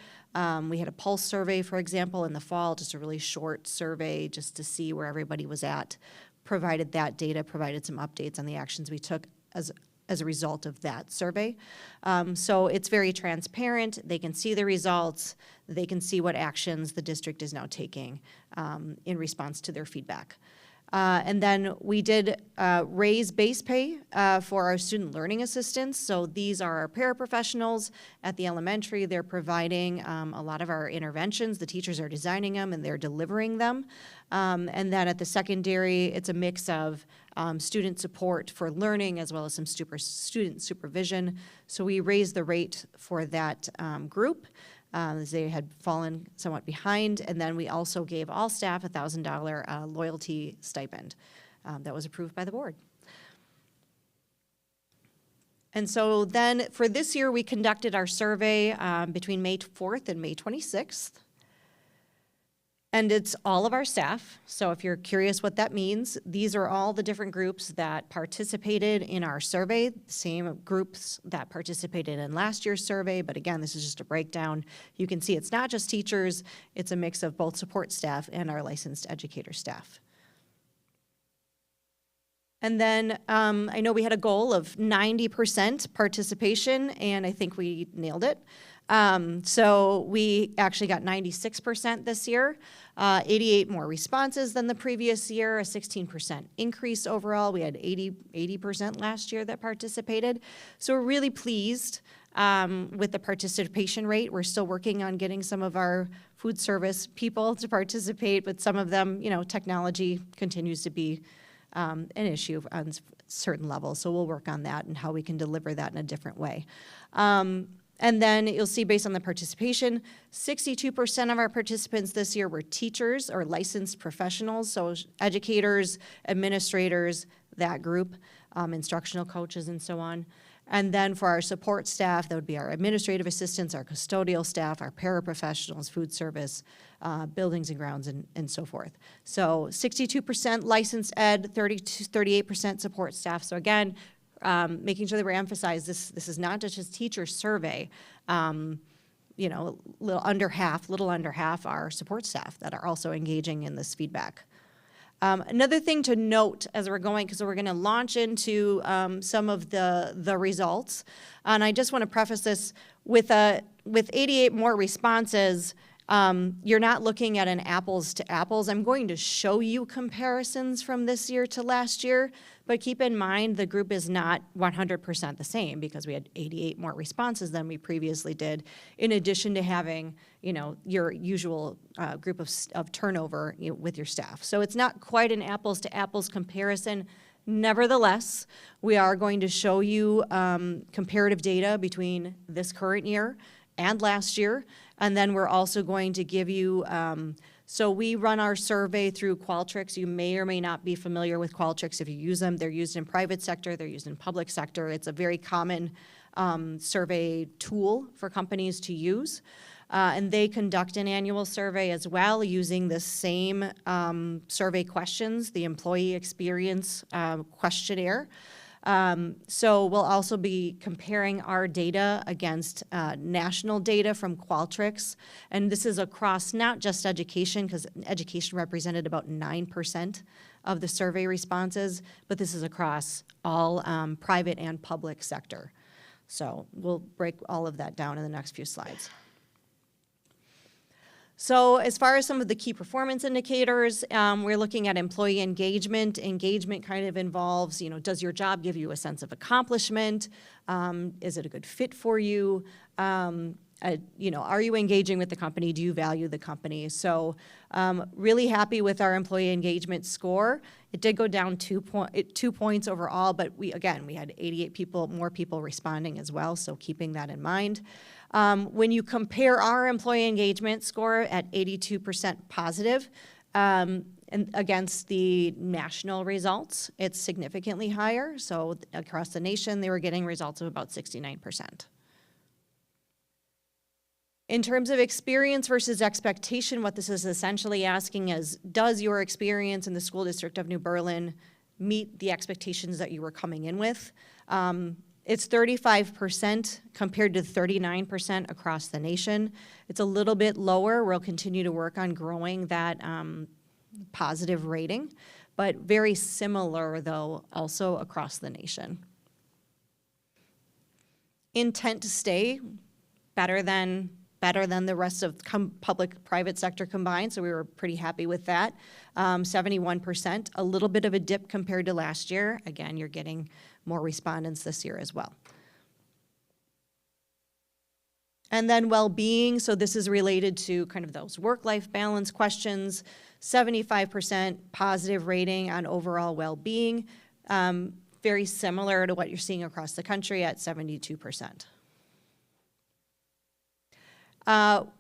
We had a pulse survey, for example, in the fall, just a really short survey just to see where everybody was at, provided that data, provided some updates on the actions we took as a result of that survey. So it's very transparent. They can see the results. They can see what actions the district is now taking in response to their feedback. And then we did raise base pay for our student learning assistants. So these are our paraprofessionals at the elementary. They're providing a lot of our interventions. The teachers are designing them and they're delivering them. And then at the secondary, it's a mix of student support for learning as well as some student supervision. So we raised the rate for that group. As they had fallen somewhat behind. And then we also gave all staff a $1,000 loyalty stipend that was approved by the board. And so then for this year, we conducted our survey between May 4th and May 26th. And it's all of our staff. So if you're curious what that means, these are all the different groups that participated in our survey, same groups that participated in last year's survey. But again, this is just a breakdown. You can see it's not just teachers, it's a mix of both support staff and our licensed educator staff. And then I know we had a goal of 90% participation, and I think we nailed it. So we actually got 96% this year, 88 more responses than the previous year, a 16% increase overall. We had 80% last year that participated. So we're really pleased with the participation rate. We're still working on getting some of our food service people to participate, but some of them, you know, technology continues to be an issue on certain levels. So we'll work on that and how we can deliver that in a different way. And then you'll see based on the participation, 62% of our participants this year were teachers or licensed professionals, so educators, administrators, that group, instructional coaches and so on. And then for our support staff, that would be our administrative assistants, our custodial staff, our paraprofessionals, food service, buildings and grounds, and so forth. So 62% licensed ed, 38% support staff. So again, making sure that we emphasize this is not just a teacher survey. You know, little under half are support staff that are also engaging in this feedback. Another thing to note as we're going, because we're going to launch into some of the results, and I just want to preface this with 88 more responses. You're not looking at an apples to apples. I'm going to show you comparisons from this year to last year, but keep in mind the group is not 100% the same because we had 88 more responses than we previously did, in addition to having, you know, your usual group of turnover, you know, with your staff. So it's not quite an apples to apples comparison. Nevertheless, we are going to show you comparative data between this current year and last year. And then we're also going to give you, so we run our survey through Qualtrics. You may or may not be familiar with Qualtrics if you use them. They're used in private sector, they're used in public sector. It's a very common survey tool for companies to use. And they conduct an annual survey as well using the same survey questions, the employee experience questionnaire. So we'll also be comparing our data against national data from Qualtrics. And this is across not just education, because education represented about 9% of the survey responses, but this is across all private and public sector. So we'll break all of that down in the next few slides. So as far as some of the key performance indicators, we're looking at employee engagement. Engagement kind of involves, does your job give you a sense of accomplishment? Is it a good fit for you? Are you engaging with the company? Do you value the company? So really happy with our employee engagement score. It did go down 2 points overall, but we had 88 more people responding as well, so keeping that in mind. When you compare our employee engagement score at 82% positive and against the national results, it's significantly higher. So across the nation, they were getting results of about 69%. In terms of experience versus expectation, what this is essentially asking is, does your experience in the school district of New Berlin meet the expectations that you were coming in with? It's 35% compared to 39% across the nation. It's a little bit lower. We'll continue to work on growing that positive rating, but very similar, though, also across the nation. Intent to stay, better than the rest of public-private sector combined, so we were pretty happy with that. 71%, a little bit of a dip compared to last year. Again, you're getting more respondents this year as well. And then well-being, so this is related to kind of those work-life balance questions. 75% positive rating on overall well-being, very similar to what you're seeing across the country at 72%.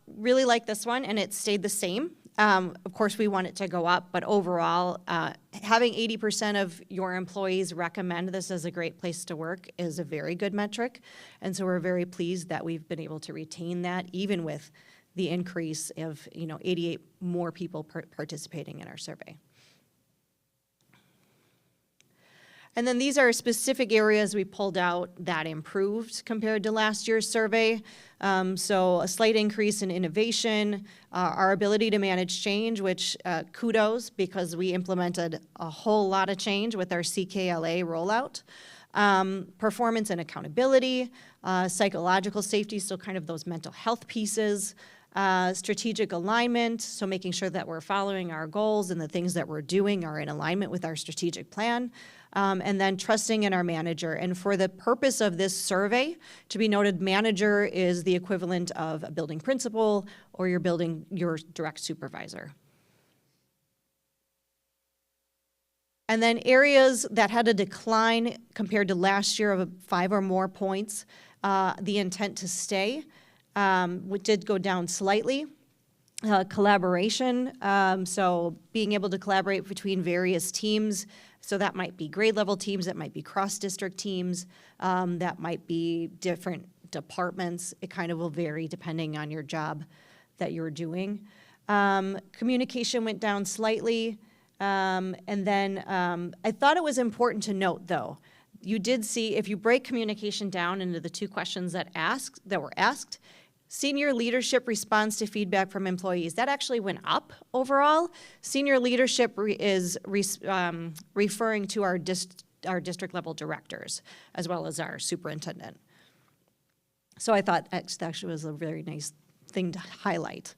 Really like this one, and it stayed the same. Of course, we want it to go up, but overall, having 80% of your employees recommend this as a great place to work is a very good metric. And so we're very pleased that we've been able to retain that, even with the increase of 88 more people participating in our survey. And then these are specific areas we pulled out that improved compared to last year's survey. So a slight increase in innovation, our ability to manage change, which kudos, because we implemented a whole lot of change with our CKLA rollout. Performance and accountability, psychological safety, so kind of those mental health pieces. Strategic alignment, so making sure that we're following our goals and the things that we're doing are in alignment with our strategic plan. And then trusting in our manager. And for the purpose of this survey, to be noted, manager is the equivalent of a building principal or your direct supervisor. And then areas that had a decline compared to last year of 5 or more points, the intent to stay, which did go down slightly. Collaboration, so being able to collaborate between various teams. So that might be grade level teams, that might be cross-district teams, that might be different departments. It kind of will vary depending on your job that you're doing. Communication went down slightly. And then I thought it was important to note, though, you did see, if you break communication down into the 2 questions that were asked, senior leadership response to feedback from employees, that actually went up overall. Senior leadership is referring to our district level directors as well as our superintendent. So I thought that actually was a very nice thing to highlight.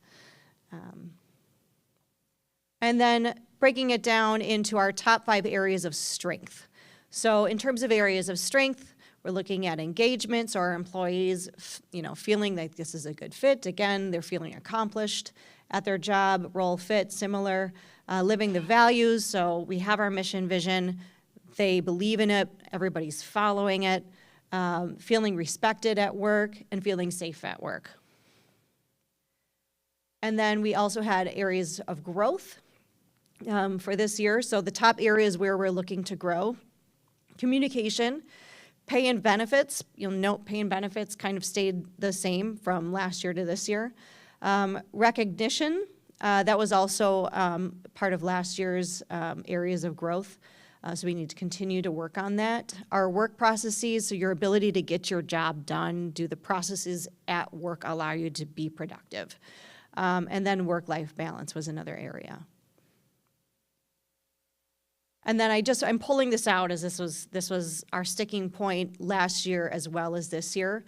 And then breaking it down into our top 5 areas of strength. So in terms of areas of strength, we're looking at engagement, so our employees, feeling like this is a good fit. Again, they're feeling accomplished at their job. Role fit, similar. Living the values, so we have our mission, vision. They believe in it. Everybody's following it. Feeling respected at work and feeling safe at work. And then we also had areas of growth for this year. So the top areas where we're looking to grow: communication. Pay and benefits, you'll note pay and benefits kind of stayed the same from last year to this year. Recognition, that was also part of last year's areas of growth. So we need to continue to work on that. Our work processes, so your ability to get your job done, do the processes at work allow you to be productive. And then work-life balance was another area. And then I'm pulling this out as this was our sticking point last year as well as this year.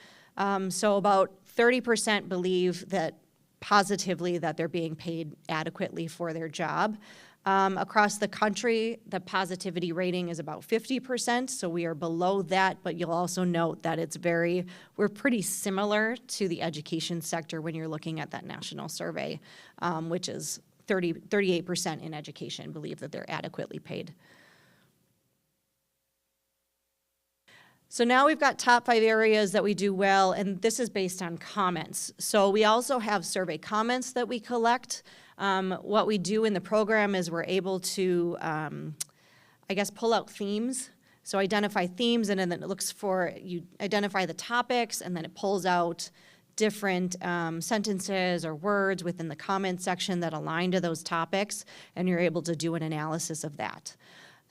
So about 30% believe that positively that they're being paid adequately for their job. Across the country, the positivity rating is about 50%, so we are below that, but you'll also note that we're pretty similar to the education sector when you're looking at that national survey, which is 38% in education believe that they're adequately paid. So now we've got top 5 areas that we do well, and this is based on comments. So we also have survey comments that we collect. What we do in the program is we're able to, pull out themes. So identify themes, and then you identify the topics, and then it pulls out different sentences or words within the comment section that align to those topics, and you're able to do an analysis of that.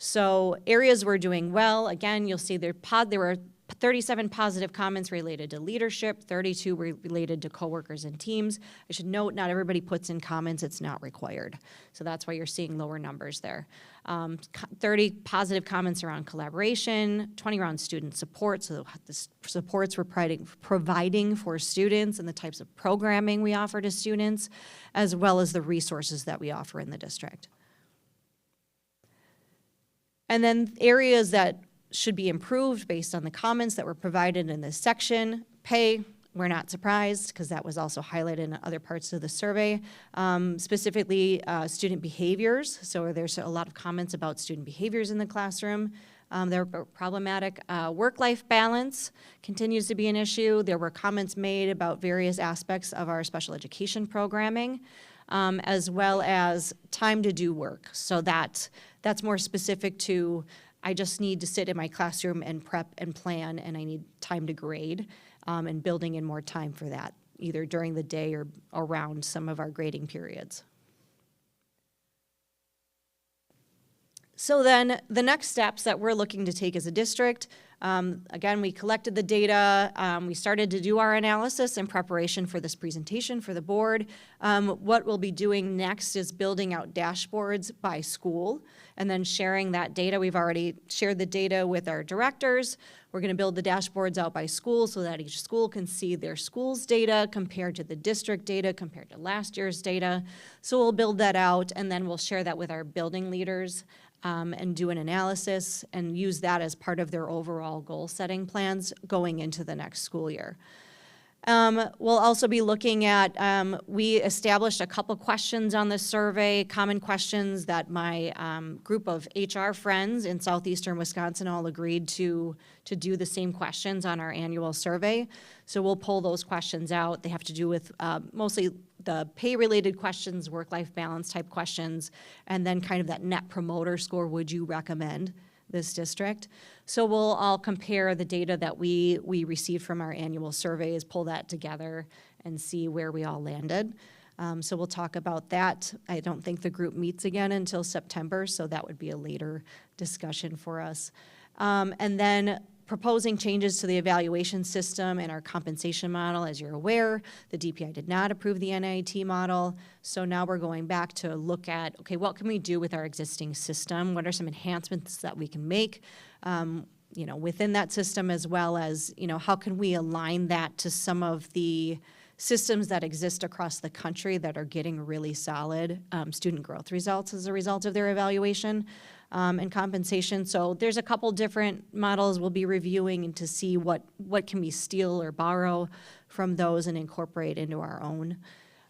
So areas we're doing well, again, you'll see there were 37 positive comments related to leadership, 32 related to coworkers and teams. I should note, not everybody puts in comments, it's not required. So that's why you're seeing lower numbers there. 30 positive comments around collaboration, 20 around student support, so the supports we're providing for students and the types of programming we offer to students, as well as the resources that we offer in the district. And then areas that should be improved based on the comments that were provided in this section. Pay, we're not surprised because that was also highlighted in other parts of the survey. Specifically, student behaviors. So there's a lot of comments about student behaviors in the classroom. They're problematic. Work-life balance continues to be an issue. There were comments made about various aspects of our special education programming, as well as time to do work. So that's more specific to, I just need to sit in my classroom and prep and plan, and I need time to grade, and building in more time for that, either during the day or around some of our grading periods. So then the next steps that we're looking to take as a district, again, we collected the data, we started to do our analysis in preparation for this presentation for the board. What we'll be doing next is building out dashboards by school and then sharing that data. We've already shared the data with our directors. We're going to build the dashboards out by school so that each school can see their school's data compared to the district data, compared to last year's data. So we'll build that out, and then we'll share that with our building leaders and do an analysis and use that as part of their overall goal-setting plans going into the next school year. We'll also be looking at, we established a couple questions on this survey, common questions that my group of HR friends in southeastern Wisconsin all agreed to do the same questions on our annual survey. So we'll pull those questions out. They have to do with mostly the pay-related questions, work-life balance type questions, and then kind of that net promoter score, would you recommend this district? So we'll all compare the data that we received from our annual surveys, pull that together, and see where we all landed. So we'll talk about that. I don't think the group meets again until September, so that would be a later discussion for us. And then proposing changes to the evaluation system and our compensation model. As you're aware, the DPI did not approve the NIT model, so now we're going back to look at, okay, what can we do with our existing system? What are some enhancements that we can make within that system, as well as, how can we align that to some of the systems that exist across the country that are getting really solid student growth results as a result of their evaluation and compensation. So there's a couple different models we'll be reviewing and to see what can we steal or borrow from those and incorporate into our own.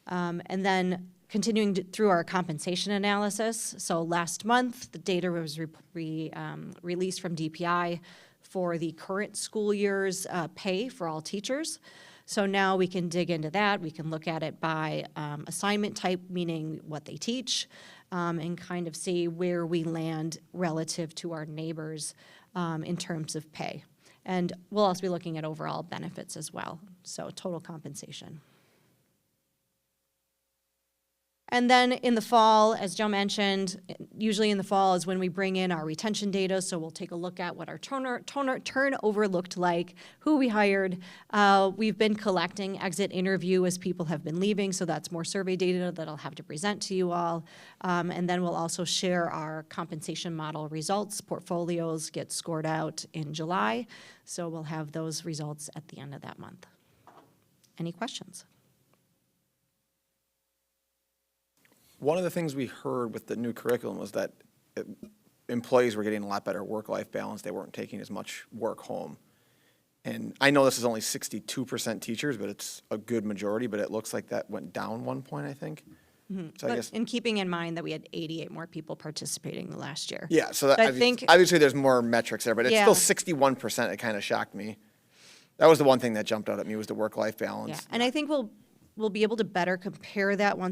And then continuing through our compensation analysis. So last month, the data was released from DPI for the current school year's pay for all teachers. So now we can dig into that. We can look at it by assignment type, meaning what they teach, and kind of see where we land relative to our neighbors in terms of pay. And we'll also be looking at overall benefits as well, so total compensation. And then in the fall, as Joe mentioned, usually in the fall is when we bring in our retention data, so we'll take a look at what our turnover looked like, who we hired. We've been collecting exit interview as people have been leaving, so that's more survey data that I'll have to present to you all. And then we'll also share our compensation model results. Portfolios get scored out in July, so we'll have those results at the end of that month. Any questions? one of the things we heard with the new curriculum was that employees were getting a lot better work-life balance. They weren't taking as much work home. And I know this is only 62% teachers, but it's a good majority, but it looks like that went down 1 point, I think. So I But guess, in keeping in mind that we had 88 more people participating the last year. yeah, so that, I think, obviously there's more metrics there, but it's Yeah. still 61%. It kind of shocked me. That was the one thing that jumped out at me was the work-life balance. yeah, and I think we'll be able to better compare that when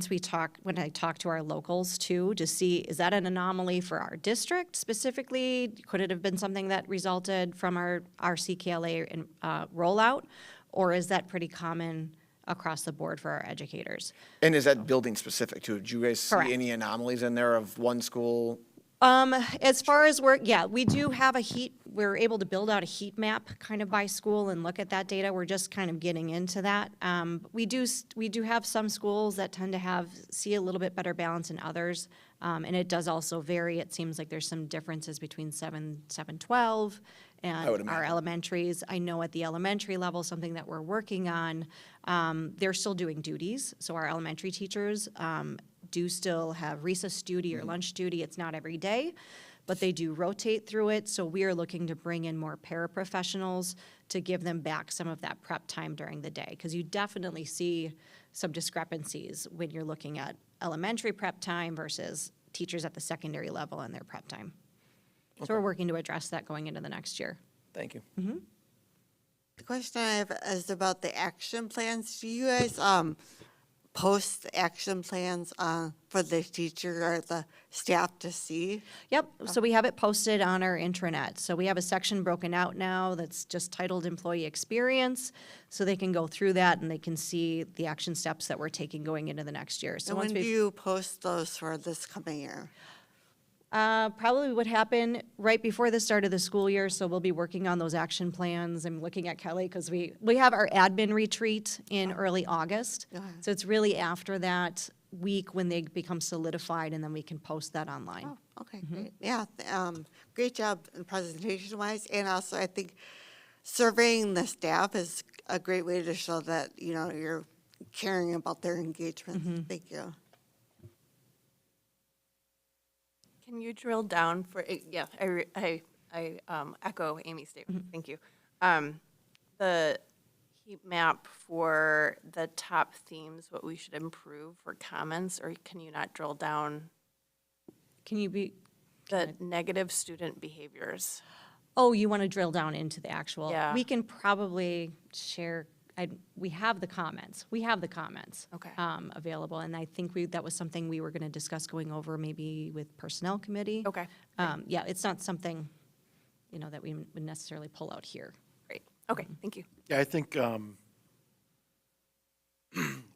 I talk to our locals too, to see, is that an anomaly for our district specifically? Could it have been something that resulted from our CKLA rollout? Or is that pretty common across the board for our educators? And is that building specific too? Did you guys see Correct. any anomalies in there of one school? As far as work, yeah, we do have we're able to build out a heat map kind of by school and look at that data. We're just kind of getting into that. We do have some schools that tend to see a little bit better balance than others. And it does also vary. It seems like there's some differences between 7-12 I would and our imagine. elementaries. I know at the elementary level, something that we're working on, they're still doing duties. So our elementary teachers do still have recess duty or lunch duty. It's not every day, but they do rotate through it. So we are looking to bring in more paraprofessionals to give them back some of that prep time during the day. Because you definitely see some discrepancies when you're looking at elementary prep time versus teachers at the secondary level and their prep time. So we're working to address that going into the next year. Thank you. The question I have is about the action plans. Do you guys post the action plans for the teacher or the staff to see? Yep, so we have it posted on our intranet. So we have a section broken out now that's just titled Employee Experience, so they can go through that and they can see the action steps that we're taking going into the next year. So And once when do we you post those for this coming year? probably would happen right before the start of the school year, so we'll be working on those action plans. I'm looking at Kelly because we have our admin retreat in early August. Okay. So it's really after that week when they become solidified, and then we can post that online. Oh, okay, great. Yeah, great job in presentation-wise, and also I think surveying the staff is a great way to show that, you're caring about their engagement. Thank you. Can you drill down for, yeah, I echo Amy's statement, thank you. The heat map for the top themes, what we should improve for comments, or can you not drill down Can you be, the negative student behaviors? oh, you want to drill down into the actual? Yeah. We can probably share, we have the comments. Okay. Available, and I think that was something we were going to discuss going over maybe with Personnel Committee. Okay, Yeah, it's not something, that we would necessarily pull out here. great, okay, thank you. Yeah, I think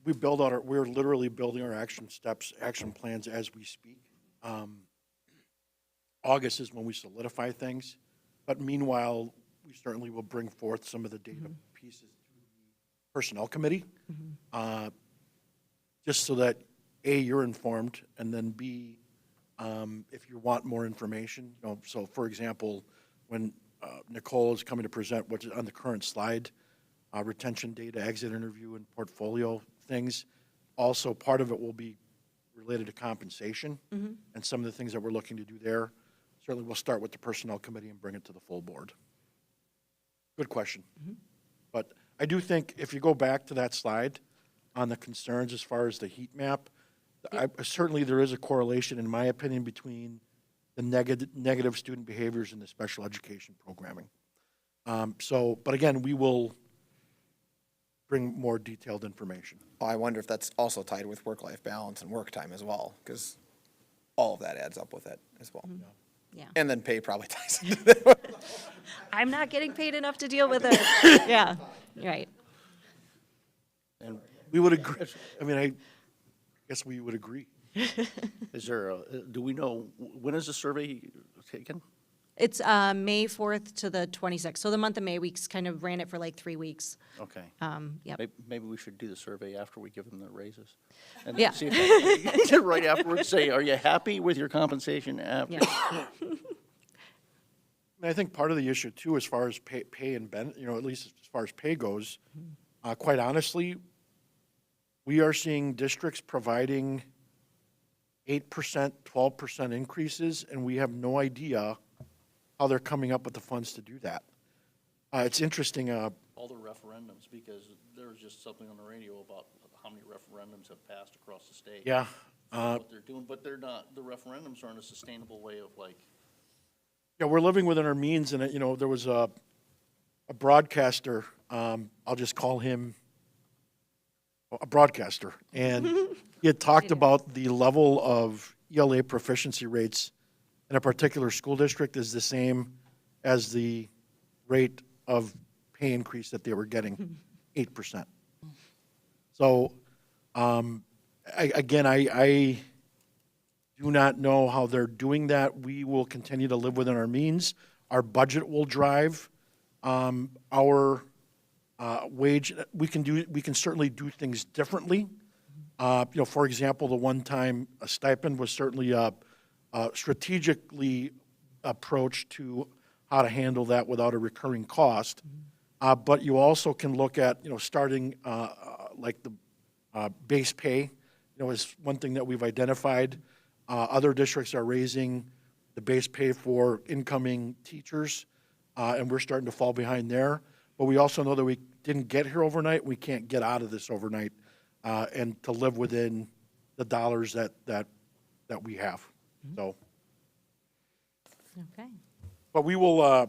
we're literally building our action plans as we speak. August is when we solidify things, but meanwhile, we certainly will bring forth some of the data pieces to the Personnel Committee, just so that, A, you're informed, and then B, if you want more information, so for example, when Nicole is coming to present what's on the current slide, retention data, exit interview, and portfolio things. Also, part of it will be related to compensation and some of the things that we're looking to do there. Certainly, we'll start with the Personnel Committee and bring it to the full board. Good question. But I do think if you go back to that slide on the concerns as far as the heat map, certainly there is a correlation, in my opinion, between the negative student behaviors and the special education programming. But again, we will bring more detailed information. Oh, I wonder if that's also tied with work-life balance and work time as well, because all of that adds up with it as well. Yeah. And then pay probably ties into that. I'm not getting paid enough to deal with it. Yeah, right. And we would agree, I guess we would agree. Is there, do we know, when is the survey taken? It's May 4th to the 26th. So the month of May, we kind of ran it for like 3 weeks. Okay. Yep. Maybe we should do the survey after we give them the raises. And Yeah. see if right afterwards, say, are you happy with your compensation after? Yeah. And I think part of the issue too, as far as pay and at least as far as pay goes, quite honestly, we are seeing districts providing 8%, 12% increases, and we have no idea how they're coming up with the funds to do that. It's interesting, All the referendums, because there was just something on the radio about how many referendums have passed across the state. yeah, What they're doing, but they're not, the referendums aren't a sustainable way of like, yeah, we're living within our means, and, there was a broadcaster, I'll just call him a broadcaster, and he had talked about the level of ELA proficiency rates in a particular school district is the same as the rate of pay increase that they were getting, 8%. So, I do not know how they're doing that. We will continue to live within our means. Our budget will drive our wage. We can certainly do things differently. For example, the one-time stipend was certainly a strategically approach to how to handle that without a recurring cost. But you also can look at, starting like the base pay, is one thing that we've identified. Other districts are raising the base pay for incoming teachers, and we're starting to fall behind there. But we also know that we didn't get here overnight. We can't get out of this overnight, and to live within the dollars that we have. So, Okay. but we will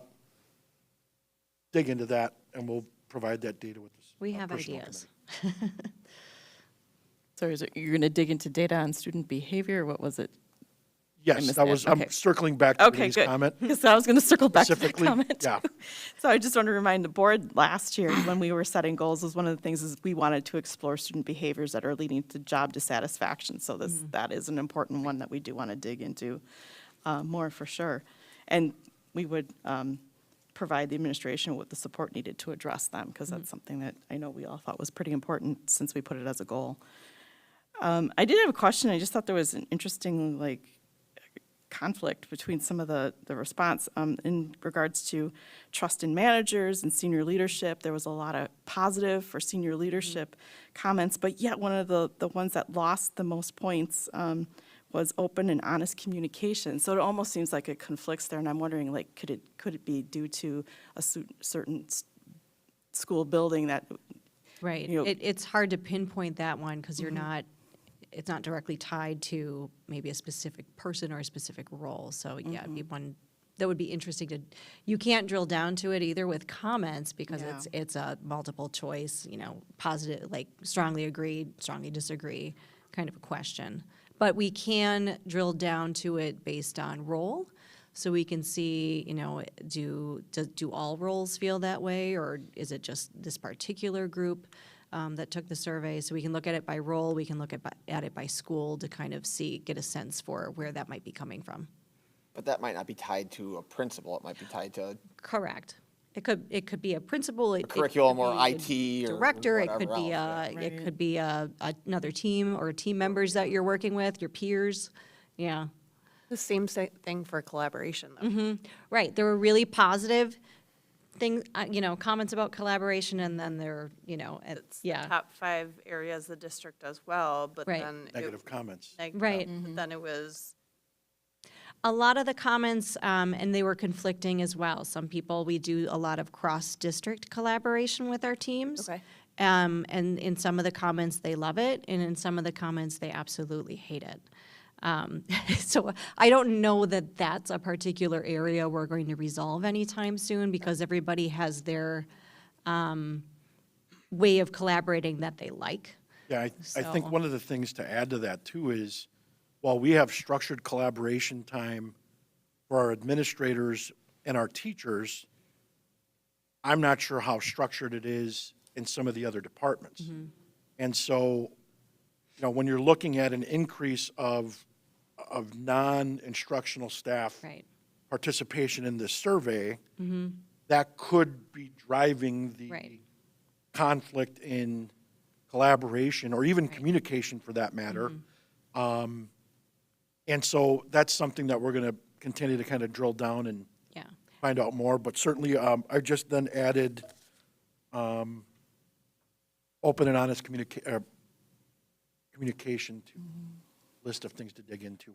dig into that, and we'll provide that data with us. We have ideas. So you're going to dig into data on student behavior, or what was it? I Yes, missed that that. was, Okay. I'm circling back to Okay, Renee good. comment. Because I was going to circle back to that Specifically, comment. yeah. So I just want to remind the board, last year, when we were setting goals, was one of the things is we wanted to explore student behaviors that are leading to job dissatisfaction. So that is an important one that we do want to dig into more for sure. And we would provide the administration with the support needed to address them, because that's something that I know we all thought was pretty important since we put it as a goal. I did have a question. I just thought there was an interesting, conflict between some of the response in regards to trust in managers and senior leadership. There was a lot of positive for senior leadership comments, but yet one of the ones that lost the most points was open and honest communication. So it almost seems like it conflicts there, and I'm wondering, could it be due to a certain school building that, Right. you know- It's hard to pinpoint that one because it's not directly tied to maybe a specific person or a specific role. So yeah, it'd be one that would be interesting to, you can't drill down to it either with comments because Yeah. it's a multiple choice, positive, strongly agreed, strongly disagree kind of a question. But we can drill down to it based on role. So we can see, do all roles feel that way, or is it just this particular group that took the survey? So we can look at it by role, we can look at it by school to kind of get a sense for where that might be coming from. But that might not be tied to a principal. It might be tied to Correct. It could be a principal, it could curriculum or be a IT or director, it whatever could be else, it could be another team or team members that you're working with, your peers. Yeah. The same thing for collaboration, though. Right, there were really positive things, comments about collaboration, and then It's the yeah, top 5 areas the district does well, but Right. then. Negative comments. Right. But then it was, a lot of the comments, and they were conflicting as well. Some people, we do a lot of cross-district collaboration with our teams. Okay. And in some of the comments, they love it, and in some of the comments, they absolutely hate it. So I don't know that that's a particular area we're going to resolve anytime soon, because everybody has their way of collaborating that they like. Yeah, I think So- one of the things to add to that too is, while we have structured collaboration time for our administrators and our teachers, I'm not sure how structured it is in some of the other departments. And so, when you're looking at an increase of non-instructional staff Right. participation in this survey, that could be driving the Right. conflict in collaboration or even communication for that matter. And so that's something that we're going to continue to kind of drill down and Yeah. find out more. But certainly, I just then added open and honest communication to list of things to dig into.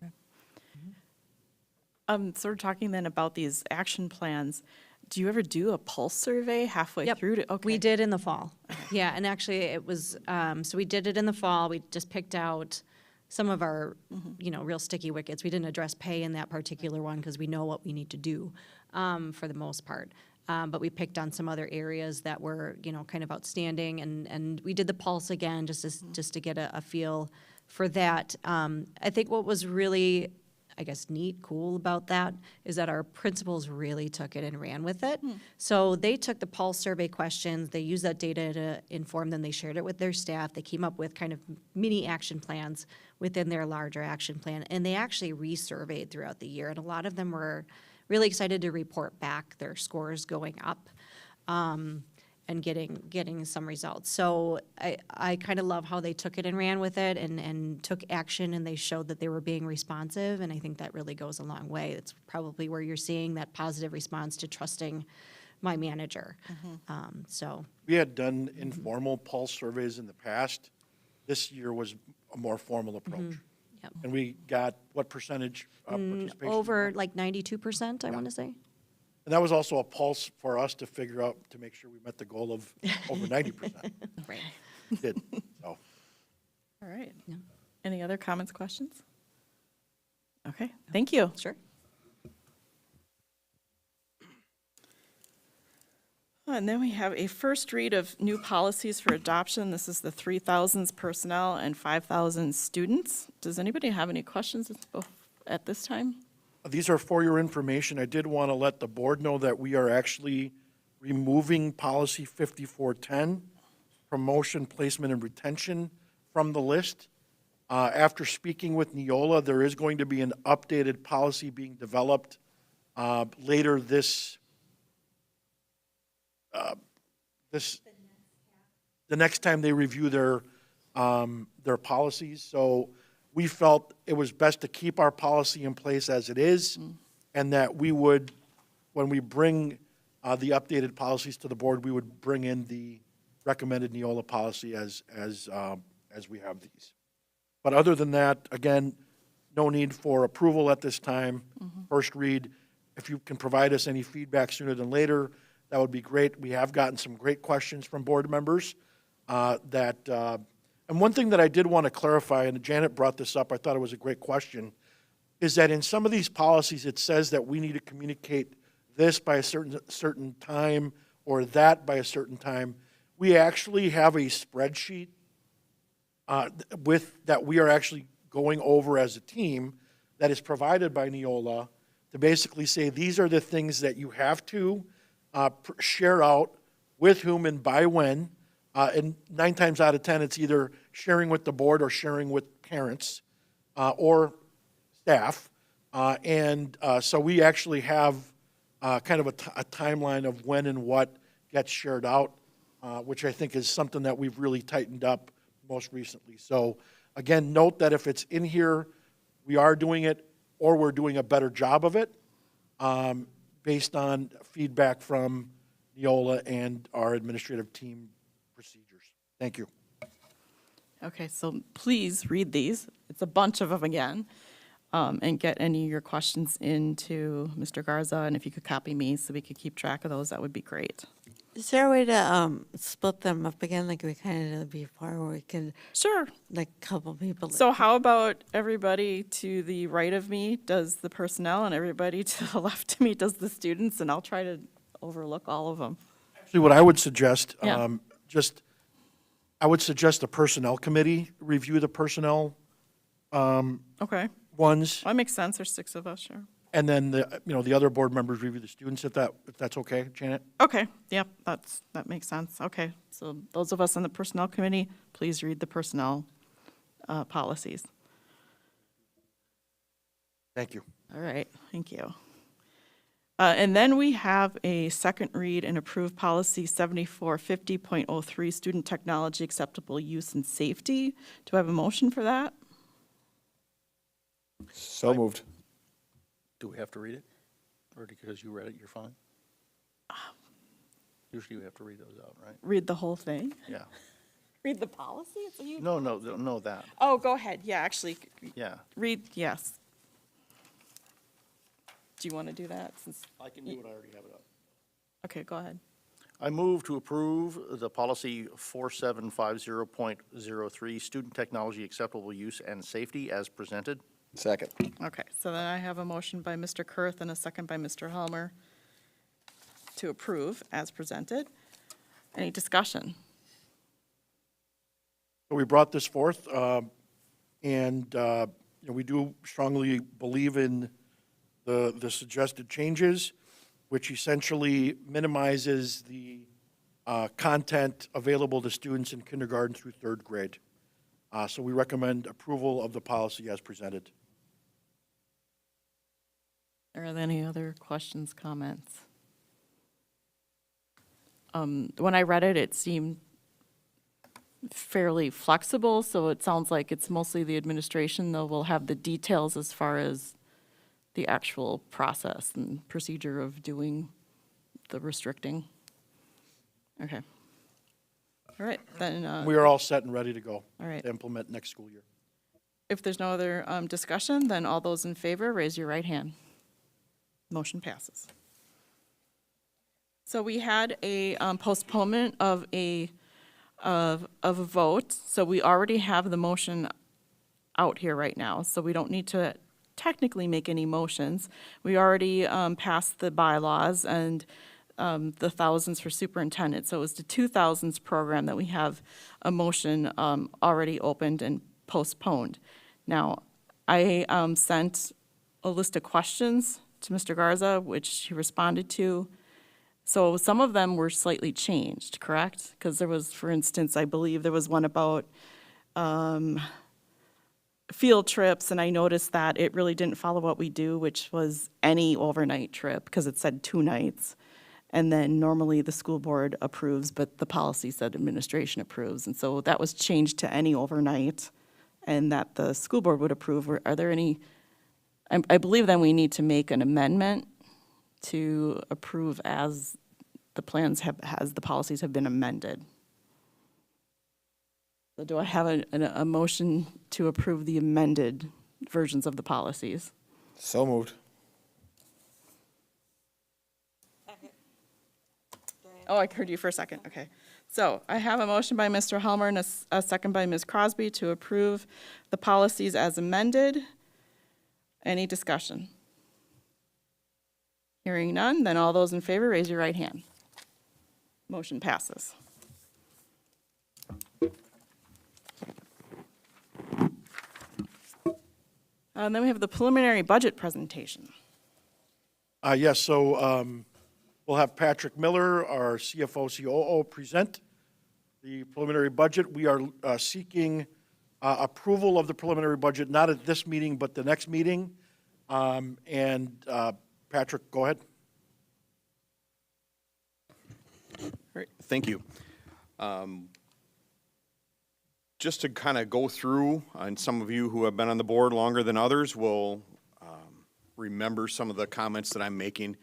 Sort of talking then about these action plans, do you ever do a pulse survey halfway Yep, through to? Okay. we did in the fall. Yeah, and actually it was, so we did it in the fall. We just picked out some of our, real sticky wickets. We didn't address pay in that particular one because we know what we need to do for the most part. But we picked on some other areas that were, kind of outstanding, and we did the pulse again just to get a feel for that. I think what was really, I guess, neat, cool about that is that our principals really took it and ran with it. So they took the pulse survey questions, they used that data to inform them, they shared it with their staff, they came up with kind of mini action plans within their larger action plan, and they actually resurveyed throughout the year, and a lot of them were really excited to report back their scores going up. And getting some results. So I kind of love how they took it and ran with it and took action, and they showed that they were being responsive, and I think that really goes a long way. It's probably where you're seeing that positive response to trusting my manager. So We had done informal pulse surveys in the past. This year was a more formal approach. Yep. And we got what percentage participation? over like 92%, I want to say. And that was also a pulse for us to figure out, to make sure we met the goal of over 90%. Right. Did, so. All right. Yeah. Any other comments, questions? Okay, thank you. Sure. And then we have a first read of new policies for adoption. This is the 3,000 personnel and 5,000 students. Does anybody have any questions at this time? These are for your information. I did want to let the board know that we are actually removing policy 5410, promotion, placement, and retention from the list. After speaking with Neola, there is going to be an updated policy being developed later the next time they review their policies. So we felt it was best to keep our policy in place as it is, and that we would, when we bring the updated policies to the board, we would bring in the recommended Neola policy as we have these. But other than that, again, no need for approval at this time. First read. If you can provide us any feedback sooner than later, that would be great. We have gotten some great questions from board members and one thing that I did want to clarify, and Janet brought this up, I thought it was a great question, is that in some of these policies, it says that we need to communicate this by a certain time or that by a certain time. We actually have a spreadsheet that we are actually going over as a team that is provided by Neola to basically say, these are the things that you have to share out with whom and by when. And 9 times out of 10, it's either sharing with the board or sharing with parents or staff. So we actually have kind of a timeline of when and what gets shared out, which I think is something that we've really tightened up most recently. So again, note that if it's in here, we are doing it or we're doing a better job of it based on feedback from Neola and our administrative team procedures. Thank you. Okay, so please read these. It's a bunch of them again. And get any of your questions into Mr. Garza, and if you could copy me so we could keep track of those, that would be great. Is there a way to split them up again like we kind of did before, where we can, Sure. like, couple people? So how about everybody to the right of me does the personnel, and everybody to the left of me does the students, and I'll try to overlook all of them. Actually, what I would suggest, Yeah. I would suggest the personnel committee review the personnel Okay, ones, well, that makes sense, there's 6 of us, sure. and then the other board members review the students, if that's okay, Janet? Okay, yep, that makes sense. Okay, so those of us on the personnel committee, please read the personnel policies. Thank you. All right, thank you. And then we have a second read and approve policy 7450.03, student technology acceptable use and safety. Do I have a motion for that? So moved. Do we have to read it? Or because you read it, you're fine? Usually you have to read those out, right? Read the whole thing? Yeah. read the policy? It's a huge. No, that. Oh, go ahead. Yeah, actually, Yeah. read, yes. Do you want to do that since, I can do it, I already have it up. okay, go ahead. I move to approve the policy 4750.03, student technology acceptable use and safety as presented. Second. Okay, so then I have a motion by Mr. Kurth and a second by Mr. Helmer to approve as presented. Any discussion? So we brought this forth, and we do strongly believe in the suggested changes, which essentially minimizes the content available to students in kindergarten through third grade. So we recommend approval of the policy as presented. Are there any other questions, comments? When I read it, it seemed fairly flexible, so it sounds like it's mostly the administration, though will have the details as far as the actual process and procedure of doing the restricting. Okay. All right, then, We are all set and ready to go. All right. To implement next school year. if there's no other discussion, then all those in favor, raise your right hand. Motion passes. So we had a postponement of a vote, so we already have the motion out here right now, so we don't need to technically make any motions. We already passed the bylaws and the thousands for superintendent, so it was the 2000s program that we have a motion already opened and postponed. Now, I sent a list of questions to Mr. Garza, which he responded to. So some of them were slightly changed, correct? Because there was, for instance, I believe there was one about field trips, and I noticed that it really didn't follow what we do, which was any overnight trip, because it said 2 nights. And then normally the school board approves, but the policy said administration approves. And so that was changed to any overnight, and that the school board would approve. Are there any, I believe then we need to make an amendment to approve as the plans have, as the policies have been amended. So do I have a motion to approve the amended versions of the policies? So moved. Oh, I heard you for a second, okay. So I have a motion by Mr. Helmer and a second by Ms. Crosby to approve the policies as amended. Any discussion? Hearing none, then all those in favor, raise your right hand. Motion passes. And then we have the preliminary budget presentation. Yes, so we'll have Patrick Miller, our CFO, COO, present the preliminary budget. We are seeking approval of the preliminary budget, not at this meeting, but the next meeting. And Patrick, go ahead. Great, thank you. Just to kind of go through, and some of you who have been on the board longer than others will remember some of the comments that I'm making.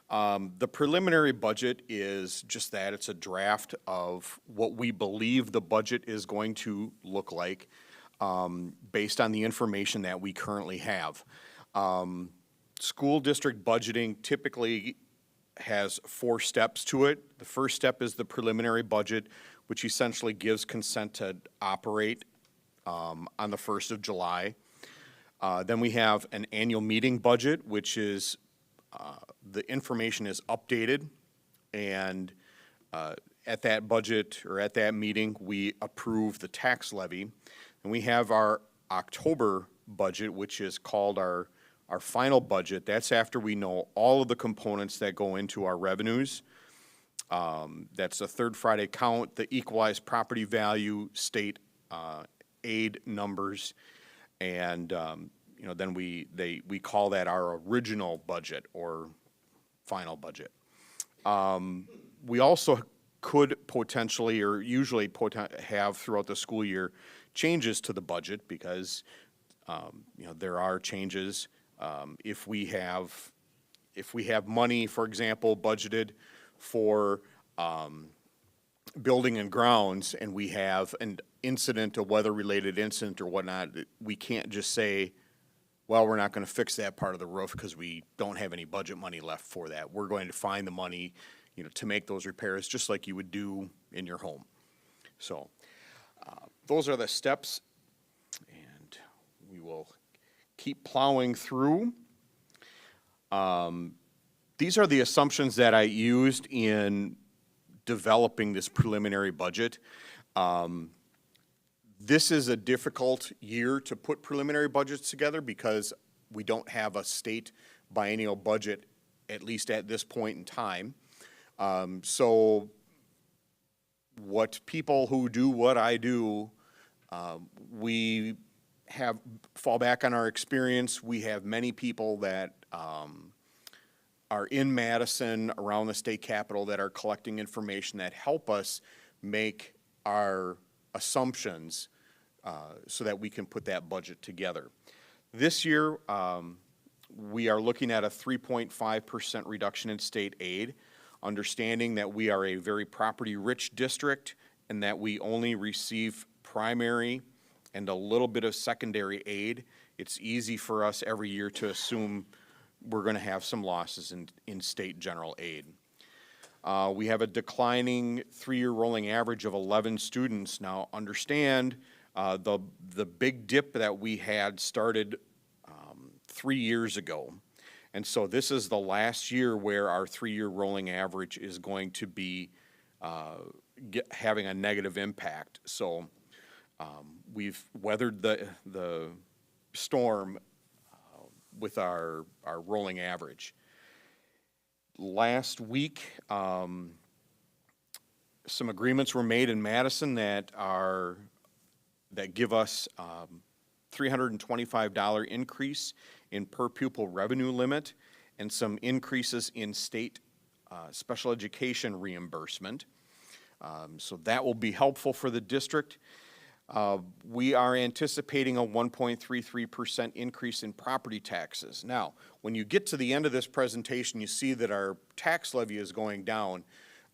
The preliminary budget is just that, it's a draft of what we believe the budget is going to look like based on the information that we currently have. School district budgeting typically has 4 steps to it. The first step is the preliminary budget, which essentially gives consent to operate on the 1st of July. Then we have an annual meeting budget, which is the information is updated, and at that budget, or at that meeting, we approve the tax levy. And we have our October budget, which is called our final budget. That's after we know all of the components that go into our revenues. That's the third Friday count, the equalized property value, state aid numbers, and then we call that our original budget or final budget. We also could potentially, or usually have throughout the school year, changes to the budget because there are changes. If we have money, for example, budgeted for building and grounds and we have an incident, a weather-related incident or whatnot, we can't just say, well, we're not going to fix that part of the roof because we don't have any budget money left for that. We're going to find the money, to make those repairs just like you would do in your home. So those are the steps, and we will keep plowing through. These are the assumptions that I used in developing this preliminary budget. This is a difficult year to put preliminary budgets together because we don't have a state biennial budget, at least at this point in time. So what people who do what I do, we fall back on our experience. We have many people that are in Madison, around the state capitol, that are collecting information that help us make our assumptions so that we can put that budget together. This year, we are looking at a 3.5% reduction in state aid, understanding that we are a very property-rich district and that we only receive primary and a little bit of secondary aid. It's easy for us every year to assume we're going to have some losses in state general aid. We have a declining 3-year rolling average of 11 students. Now, understand the big dip that we had started 3 years ago. And so this is the last year where our 3-year rolling average is going to be having a negative impact. So we've weathered the storm with our rolling average. Last week, some agreements were made in Madison that give us $325 increase in per pupil revenue limit and some increases in state special education reimbursement. So that will be helpful for the district. We are anticipating a 1.33% increase in property taxes. Now, when you get to the end of this presentation, you see that our tax levy is going down.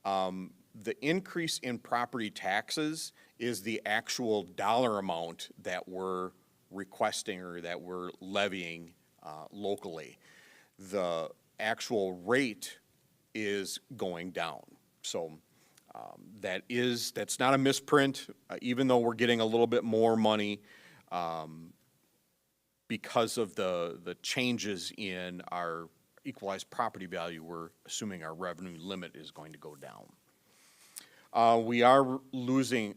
The increase in property taxes is the actual dollar amount that we're requesting or that we're levying locally. The actual rate is going down. So that's not a misprint, even though we're getting a little bit more money because of the changes in our equalized property value. We're assuming our revenue limit is going to go down. We are losing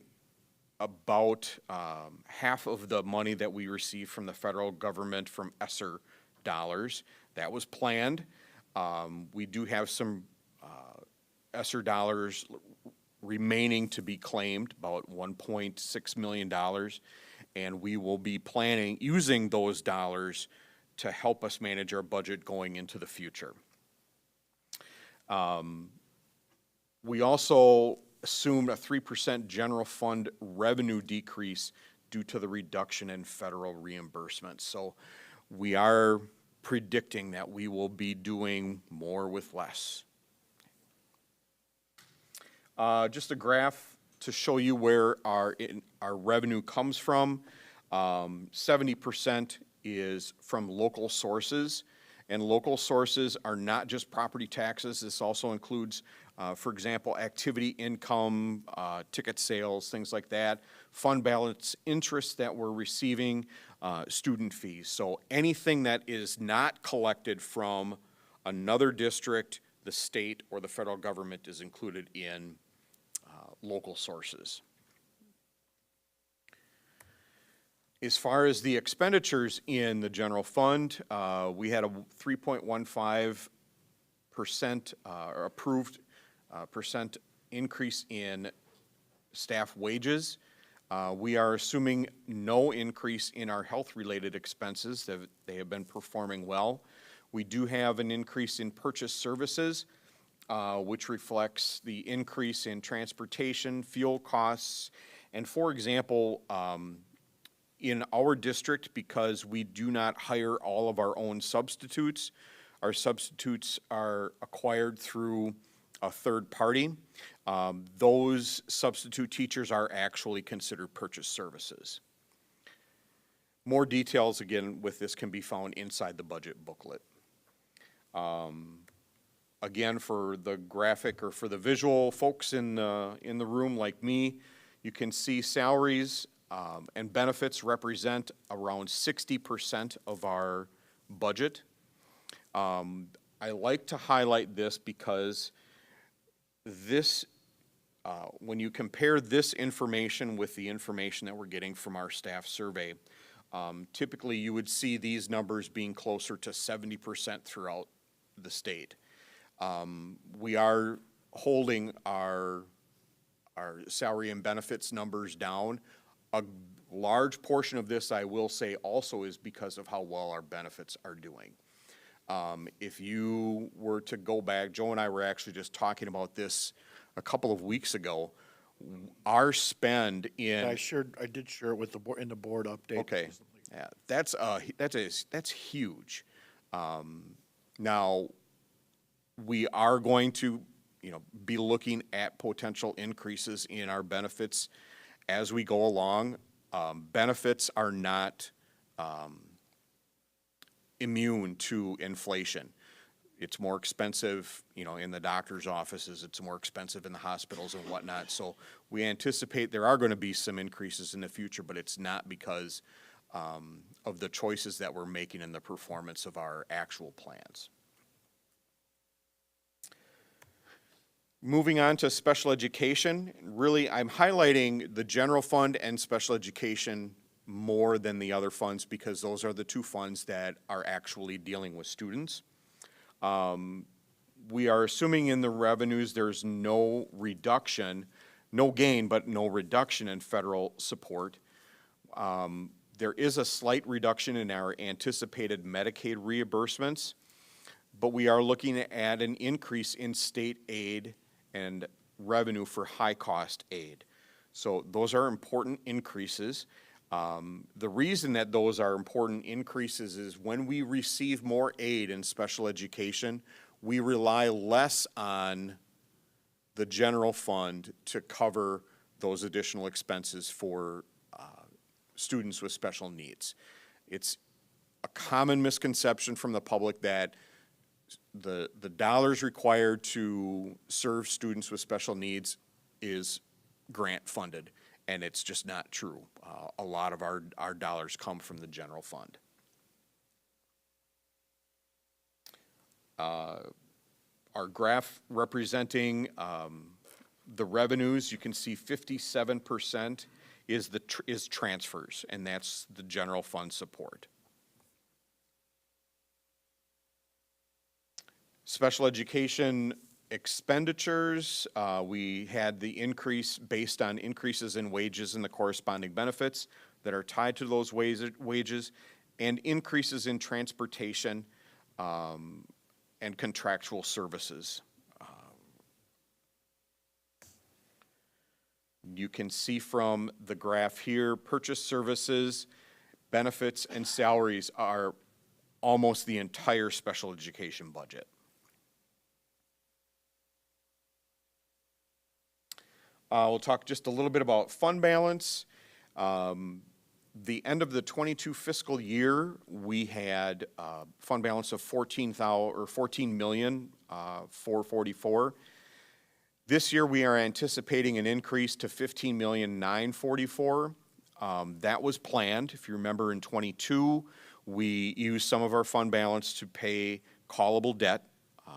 about half of the money that we receive from the federal government from ESSER dollars. That was planned. We do have some ESSER dollars remaining to be claimed, about $1.6 million, and we will be using those dollars to help us manage our budget going into the future. We also assumed a 3% general fund revenue decrease due to the reduction in federal reimbursements. So we are predicting that we will be doing more with less. Just a graph to show you where our revenue comes from. 70% is from local sources, and local sources are not just property taxes. This also includes, for example, activity income, ticket sales, things like that, fund balance interest that we're receiving, student fees. So anything that is not collected from another district, the state, or the federal government is included in local sources. As far as the expenditures in the general fund, we had a 3.15% approved percent increase in staff wages. We are assuming no increase in our health-related expenses. They have been performing well. We do have an increase in purchase services, which reflects the increase in transportation, fuel costs, and for example, in our district, because we do not hire all of our own substitutes, our substitutes are acquired through a third party. Those substitute teachers are actually considered purchase services. More details, again, with this can be found inside the budget booklet. Again, for the graphic or for the visual folks in the room like me, you can see salaries and benefits represent around 60% of our budget. I like to highlight this because this, when you compare this information with the information that we're getting from our staff survey, typically you would see these numbers being closer to 70% throughout the state. We are holding our salary and benefits numbers down. A large portion of this, I will say, also is because of how well our benefits are doing. If you were to go back, Joe and I were actually just talking about this a couple of weeks ago. Our spend in I did share it with the board in the board update. Okay, yeah, that's huge. Now, we are going to, be looking at potential increases in our benefits as we go along. Benefits are not immune to inflation. It's more expensive, in the doctor's offices, it's more expensive in the hospitals and whatnot. So we anticipate there are going to be some increases in the future, but it's not because of the choices that we're making in the performance of our actual plans. Moving on to special education, really I'm highlighting the general fund and special education more than the other funds because those are the two funds that are actually dealing with students. We are assuming in the revenues there's no reduction, no gain, but no reduction in federal support. There is a slight reduction in our anticipated Medicaid reimbursements, but we are looking at an increase in state aid and revenue for high-cost aid. So those are important increases. The reason that those are important increases is when we receive more aid in special education, we rely less on the general fund to cover those additional expenses for students with special needs. It's a common misconception from the public that the dollars required to serve students with special needs is grant funded, and it's just not true. A lot of our dollars come from the general fund. Our graph representing the revenues, you can see 57% is transfers, and that's the general fund support. Special education expenditures, we had the increase based on increases in wages and the corresponding benefits that are tied to those wages, and increases in transportation and contractual services. You can see from the graph here, purchase services, benefits, and salaries are almost the entire special education budget. We'll talk just a little bit about fund balance. The end of the 22 fiscal year, we had fund balance of $14,444,000. This year, we are anticipating an increase to $15,944,000. That was planned. If you remember, in 22, we used some of our fund balance to pay callable debt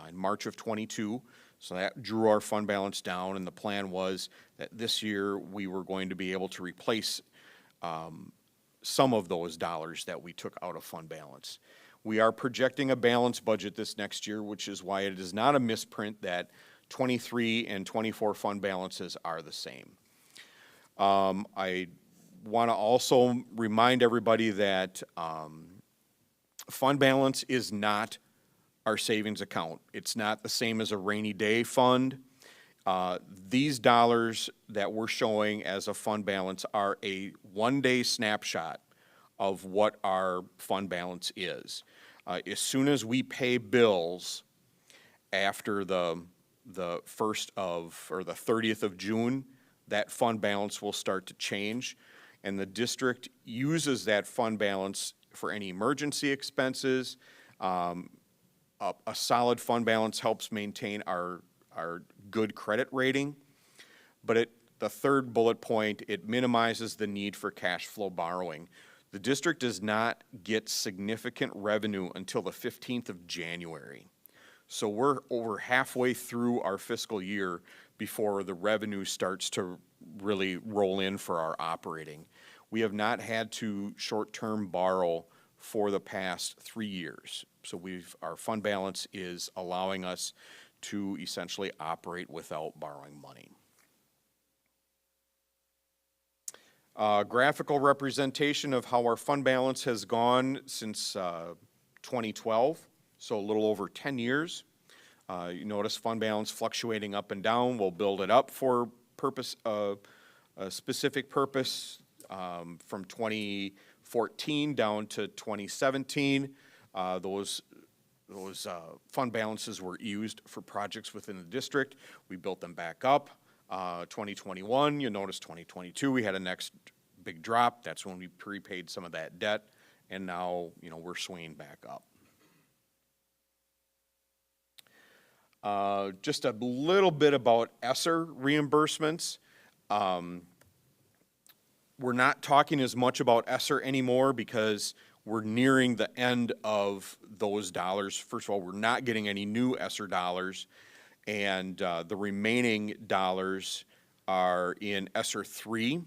in March of 22. So that drew our fund balance down, and the plan was that this year we were going to be able to replace some of those dollars that we took out of fund balance. We are projecting a balanced budget this next year, which is why it is not a misprint that 23 and 24 fund balances are the same. I want to also remind everybody that fund balance is not our savings account. It's not the same as a rainy day fund. These dollars that we're showing as a fund balance are a one-day snapshot of what our fund balance is. As soon as we pay bills after the the 30th of June, that fund balance will start to change. And the district uses that fund balance for any emergency expenses. A solid fund balance helps maintain our good credit rating. But the third bullet point, it minimizes the need for cash flow borrowing. The district does not get significant revenue until the 15th of January. So we're over halfway through our fiscal year before the revenue starts to really roll in for our operating. We have not had to short-term borrow for the past 3 years. So our fund balance is allowing us to essentially operate without borrowing money. Graphical representation of how our fund balance has gone since 2012, so a little over 10 years. You notice fund balance fluctuating up and down. We'll build it up for a specific purpose from 2014 down to 2017. Those fund balances were used for projects within the district. We built them back up. 2021, you'll notice 2022, we had a next big drop. That's when we prepaid some of that debt, and now, we're swinging back up. Just a little bit about ESSER reimbursements. We're not talking as much about ESSER anymore because we're nearing the end of those dollars. First of all, we're not getting any new ESSER dollars, and the remaining dollars are in ESSER 3,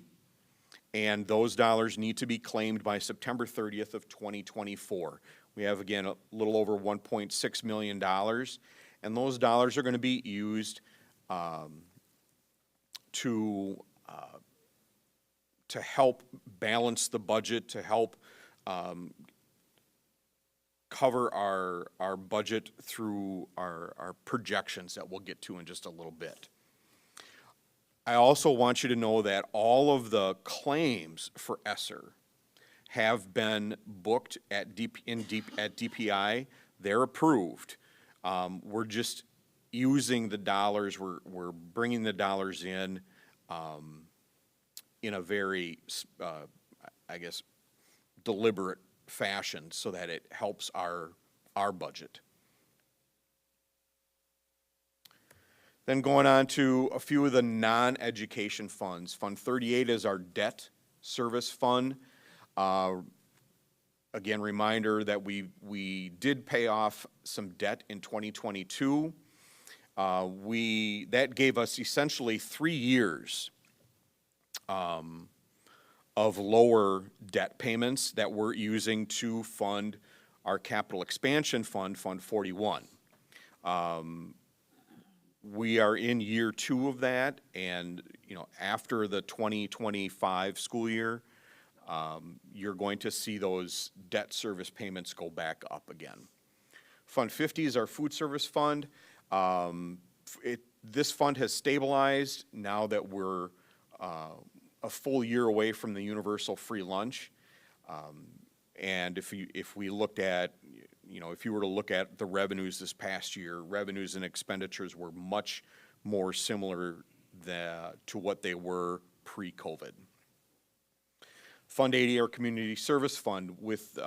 and those dollars need to be claimed by September 30th of 2024. We have, again, a little over $1.6 million, and those dollars are going to be used to help balance the budget, to help cover our budget through our projections that we'll get to in just a little bit. I also want you to know that all of the claims for ESSER have been booked at DPI. They're approved. We're just using the dollars. We're bringing the dollars in a very, deliberate fashion so that it helps our budget. Then going on to a few of the non-education funds. Fund 38 is our debt service fund. Again, reminder that we did pay off some debt in 2022. That gave us essentially 3 years of lower debt payments that we're using to fund our capital expansion fund, Fund 41. We are in year 2 of that, and after the 2025 school year, you're going to see those debt service payments go back up again. Fund 50 is our food service fund. This fund has stabilized now that we're a full year away from the universal free lunch. And if we looked at, if you were to look at the revenues this past year, revenues and expenditures were much more similar to what they were pre-COVID. Fund 80, our community service fund. With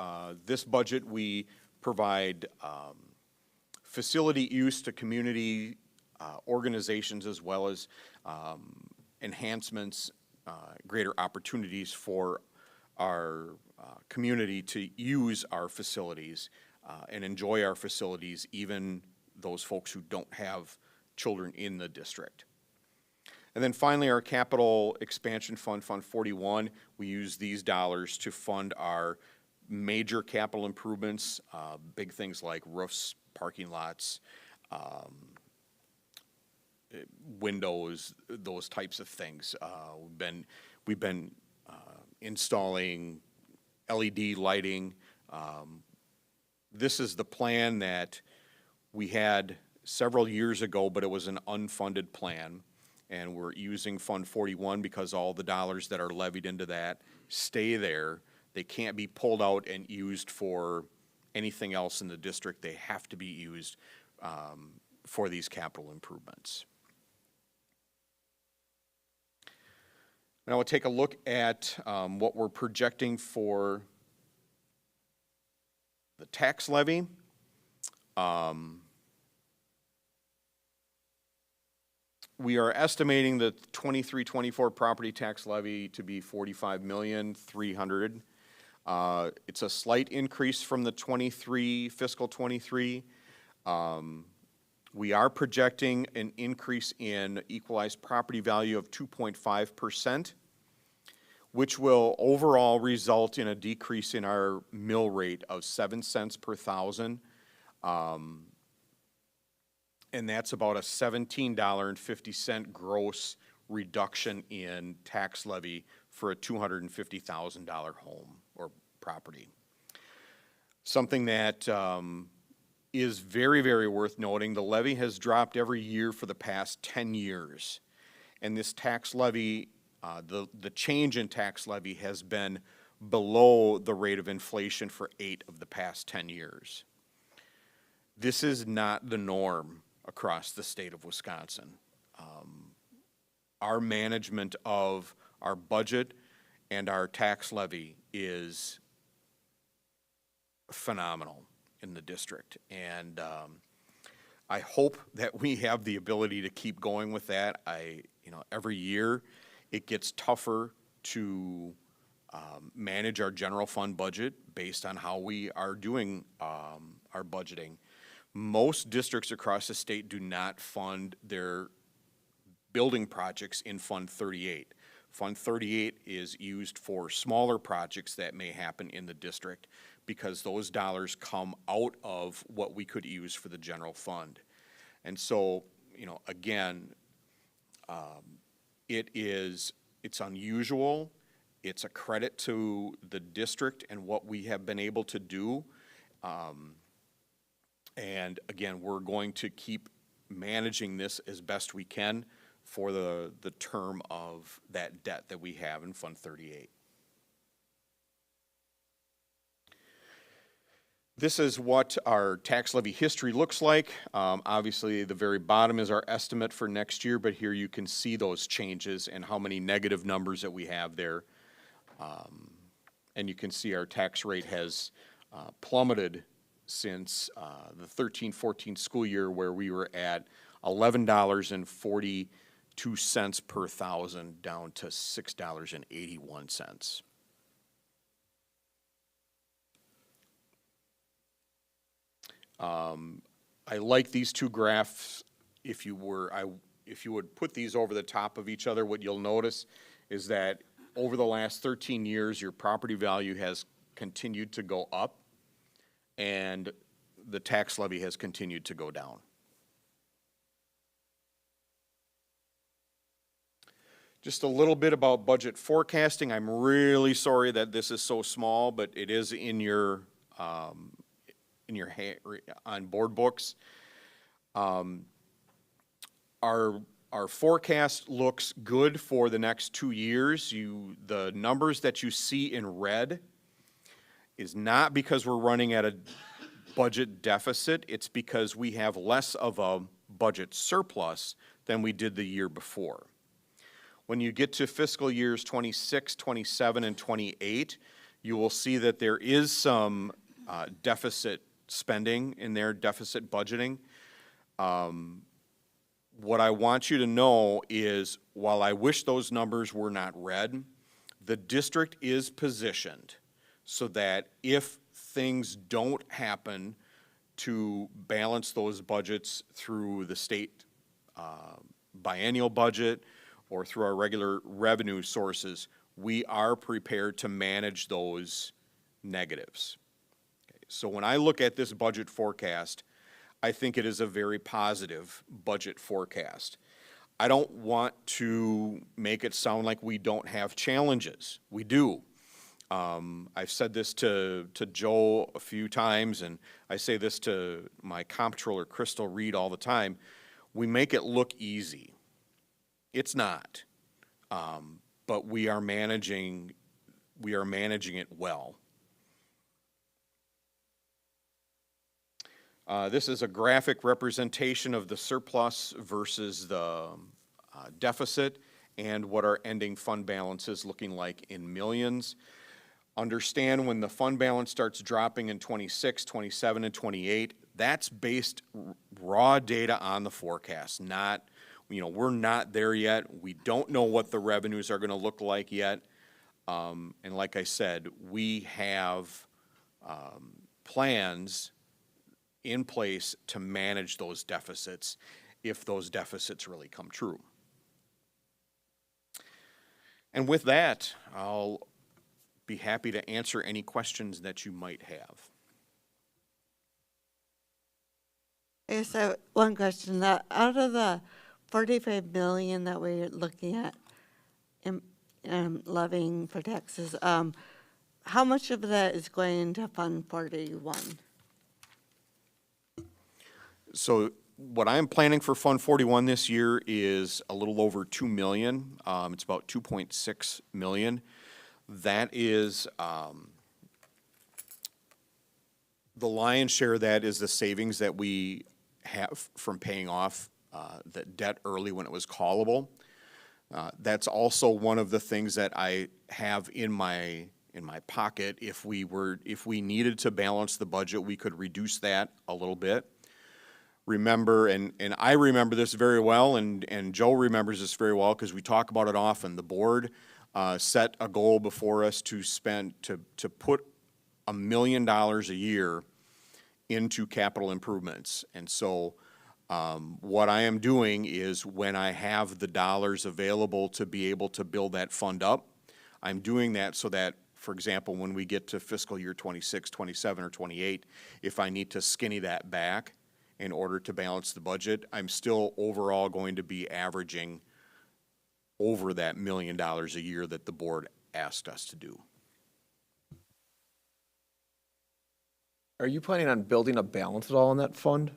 this budget, we provide facility use to community organizations as well as enhancements, greater opportunities for our community to use our facilities and enjoy our facilities, even those folks who don't have children in the district. And then finally, our capital expansion fund, Fund 41, we use these dollars to fund our major capital improvements, big things like roofs, parking lots, windows, those types of things. We've been installing LED lighting. This is the plan that we had several years ago, but it was an unfunded plan. And we're using Fund 41 because all the dollars that are levied into that stay there. They can't be pulled out and used for anything else in the district. They have to be used for these capital improvements. Now we'll take a look at what we're projecting for the tax levy. We are estimating the 23-24 property tax levy to be $45,300,000. It's a slight increase from the fiscal 23. We are projecting an increase in equalized property value of 2.5%, which will overall result in a decrease in our mill rate of 7 cents per thousand. And that's about a $17.50 gross reduction in tax levy for a $250,000 home or property. Something that is very, very worth noting, the levy has dropped every year for the past 10 years. And this tax levy, the change in tax levy has been below the rate of inflation for 8 of the past 10 years. This is not the norm across the state of Wisconsin. Our management of our budget and our tax levy is phenomenal in the district. And I hope that we have the ability to keep going with that. Every year it gets tougher to manage our general fund budget based on how we are doing our budgeting. Most districts across the state do not fund their building projects in Fund 38. Fund 38 is used for smaller projects that may happen in the district because those dollars come out of what we could use for the general fund. And so, again, it's unusual. It's a credit to the district and what we have been able to do. And again, we're going to keep managing this as best we can for the term of that debt that we have in Fund 38. This is what our tax levy history looks like. Obviously, the very bottom is our estimate for next year, but here you can see those changes and how many negative numbers that we have there. And you can see our tax rate has plummeted since the 13-14 school year, where we were at $11.42 per thousand down to $6.81. I like these two graphs. If you would put these over the top of each other, what you'll notice is that over the last 13 years, your property value has continued to go up, and the tax levy has continued to go down. Just a little bit about budget forecasting. I'm really sorry that this is so small, but it is in your on board books. Our forecast looks good for the next 2 years. The numbers that you see in red is not because we're running at a budget deficit. It's because we have less of a budget surplus than we did the year before. When you get to fiscal years 26, 27, and 28, you will see that there is some deficit spending in there, deficit budgeting. What I want you to know is, while I wish those numbers were not red, the district is positioned so that if things don't happen to balance those budgets through the state biennial budget or through our regular revenue sources, we are prepared to manage those negatives. Okay, so when I look at this budget forecast, I think it is a very positive budget forecast. I don't want to make it sound like we don't have challenges. We do. I've said this to Joe a few times, and I say this to my comptroller, Crystal Reed, all the time. We make it look easy. It's not. But we are managing it well. This is a graphic representation of the surplus versus the deficit and what our ending fund balance is looking like in millions. Understand when the fund balance starts dropping in 26, 27, and 28, that's based raw data on the forecast, not, we're not there yet. We don't know what the revenues are going to look like yet. And like I said, we have plans in place to manage those deficits if those deficits really come true. And with that, I'll be happy to answer any questions that you might have. I guess I have one question. That out of the 45 million that we're looking at levying for taxes, how much of that is going to Fund 41? So what I'm planning for Fund 41 this year is a little over 2 million. It's about 2.6 million. That is, the lion's share of that is the savings that we have from paying off the debt early when it was callable. That's also one of the things that I have in my pocket. If we needed to balance the budget, we could reduce that a little bit. Remember, and I remember this very well, and Joe remembers this very well because we talk about it often. The board set a goal before us to put $1 million a year into capital improvements. And so what I am doing is when I have the dollars available to be able to build that fund up, I'm doing that so that, for example, when we get to fiscal year 26, 27, or 28, if I need to skinny that back in order to balance the budget, I'm still overall going to be averaging over that $1 million a year that the board asked us to do. Are you planning on building a balance at all in that fund?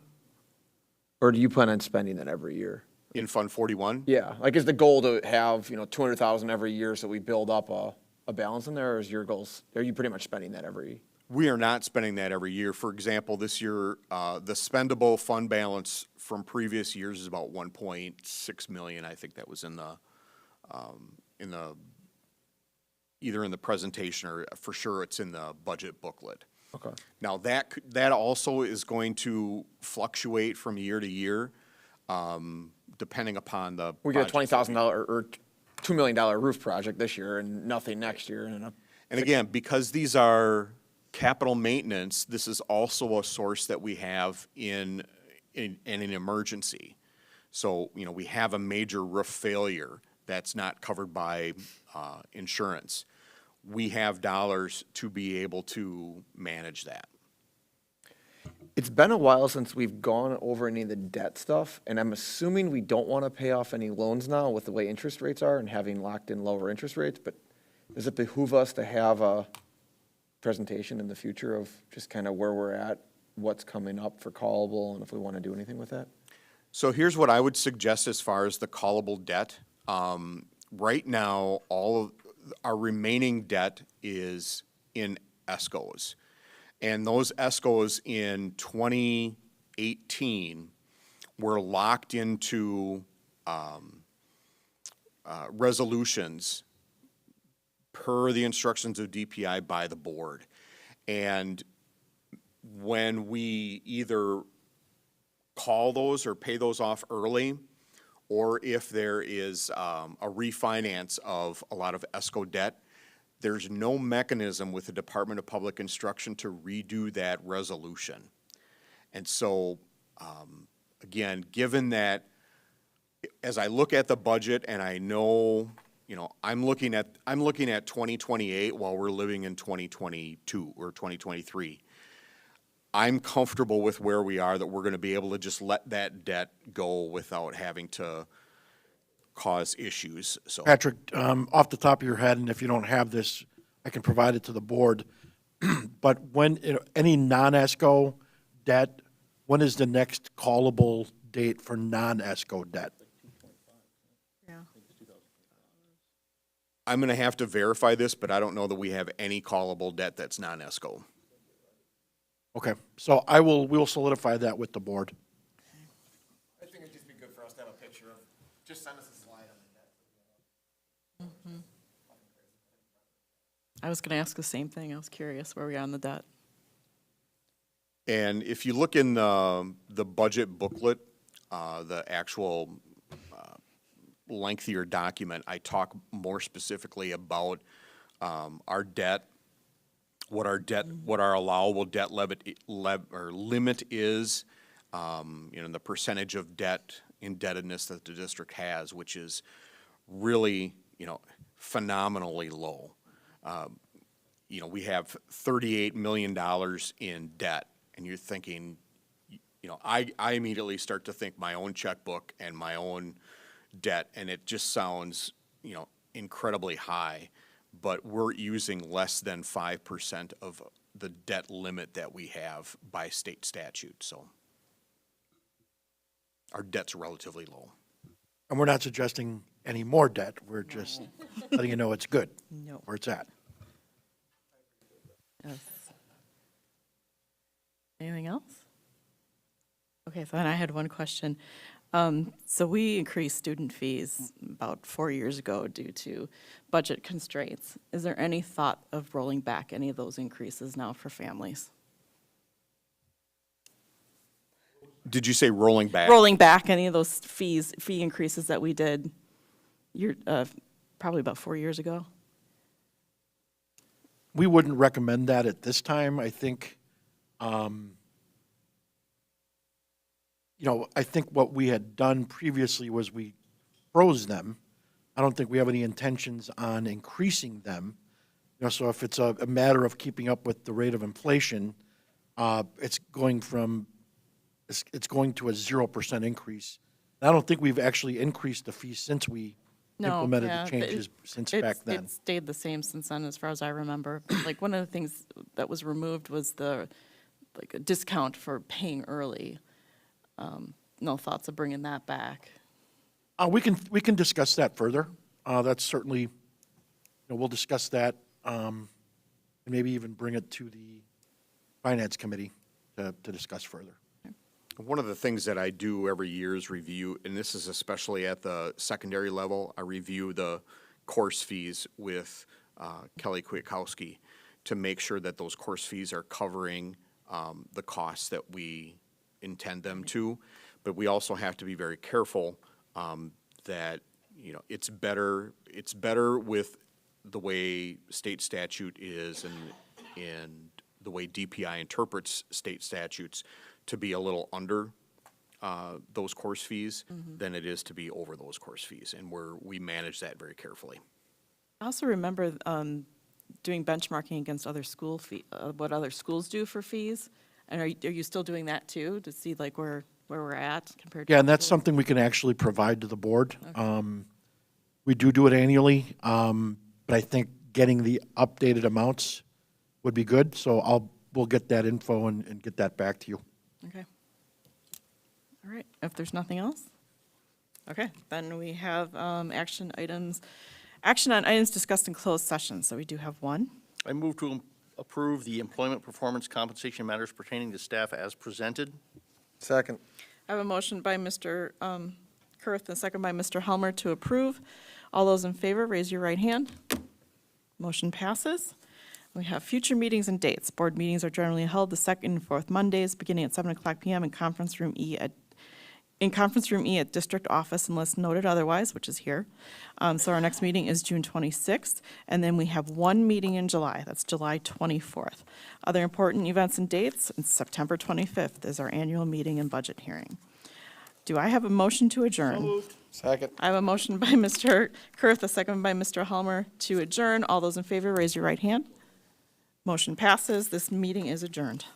Or do you plan on spending that every year? In Fund 41? Yeah, like is the goal to have, 200,000 every year so we build up a balance in there, or is your goals, are you pretty much spending that every? We are not spending that every year. For example, this year, the spendable fund balance from previous years is about 1.6 million. I think that was in the either in the presentation or for sure it's in the budget booklet. Okay. Now that also is going to fluctuate from year to year, depending upon the. We get a project. $20,000 or $2 million roof project this year and nothing next year. And again, because these are capital maintenance, this is also a source that we have in an emergency. So, we have a major roof failure that's not covered by insurance. We have dollars to be able to manage that. It's been a while since we've gone over any of the debt stuff, and I'm assuming we don't want to pay off any loans now with the way interest rates are and having locked in lower interest rates, but does it behoove us to have a presentation in the future of just kind of where we're at, what's coming up for callable, and if we want to do anything with that? So here's what I would suggest as far as the callable debt. Right now, all of our remaining debt is in ESCOs. And those ESCOs in 2018 were locked into resolutions per the instructions of DPI by the board. And when we either call those or pay those off early, or if there is a refinance of a lot of ESCO debt, there's no mechanism with the Department of Public Instruction to redo that resolution. And so, again, given that, as I look at the budget and I know, I'm looking at 2028 while we're living in 2022 or 2023. I'm comfortable with where we are, that we're going to be able to just let that debt go without having to cause issues. So, Patrick, off the top of your head, and if you don't have this, I can provide it to the board. But when any non-ESCO debt, when is the next callable date for non-ESCO debt? I'm going to have to verify this, but I don't know that we have any callable debt that's non-ESCO. Okay, so we will solidify that with the board. I think it'd just be good for us to have a picture of, just send us a slide on the debt. I was going to ask the same thing. I was curious where we are on the debt. And if you look in the budget booklet, the actual lengthier document, I talk more specifically about our debt, what our allowable debt limit is, the percentage of debt indebtedness that the district has, which is really, phenomenally low. We have $38 million in debt, and you're thinking, I immediately start to think my own checkbook and my own debt, and it just sounds, incredibly high, but we're using less than 5% of the debt limit that we have by state statute, so our debt's relatively low. And we're not suggesting any more debt. We're just letting you know it's good, No. where it's at. Yes. Anything else? Okay, so then I had one question. So we increased student fees about 4 years ago due to budget constraints. Is there any thought of rolling back any of those increases now for families? Did you say rolling back? Rolling back any of those fee increases that we did probably about 4 years ago? We wouldn't recommend that at this time. I think, I think what we had done previously was we froze them. I don't think we have any intentions on increasing them. So if it's a matter of keeping up with the rate of inflation, it's going to a 0% increase. I don't think we've actually increased the fees since we implemented the changes since back then. It stayed the same since then, as far as I remember. Like, one of the things that was removed was a discount for paying early. No thoughts of bringing that back? We can discuss that further. That's certainly, we'll discuss that, and maybe even bring it to the Finance Committee to discuss further. One of the things that I do every year is review, and this is especially at the secondary level, I review the course fees with Kelly Kwiatkowski to make sure that those course fees are covering the costs that we intend them to. But we also have to be very careful that, it's better with the way state statute is and the way DPI interprets state statutes to be a little under those course fees than it is to be over those course fees. And we manage that very carefully. I also remember doing benchmarking against other what other schools do for fees. And are you still doing that too, to see like where we're at compared to? Yeah, and that's something we can actually provide to the board. We do it annually, but I think getting the updated amounts would be good. So we'll get that info and get that back to you. Okay. All right, if there's nothing else? Okay, then we have action on items discussed in closed session. So we do have one. I move to approve the employment performance compensation matters pertaining to staff as presented. Second. I have a motion by Mr. Kurth and a second by Mr. Helmer to approve. All those in favor, raise your right hand. Motion passes. We have future meetings and dates. Board meetings are generally held the second and fourth Mondays, beginning at 7:00 p.m. in Conference Room E at District Office, unless noted otherwise, which is here. So our next meeting is June 26th, and then we have one meeting in July. That's July 24th. Other important events and dates, and September 25th is our annual meeting and budget hearing. Do I have a motion to adjourn? Second. I have a motion by Mr. Kurth, a second by Mr. Helmer to adjourn. All those in favor, raise your right hand. Motion passes. This meeting is adjourned.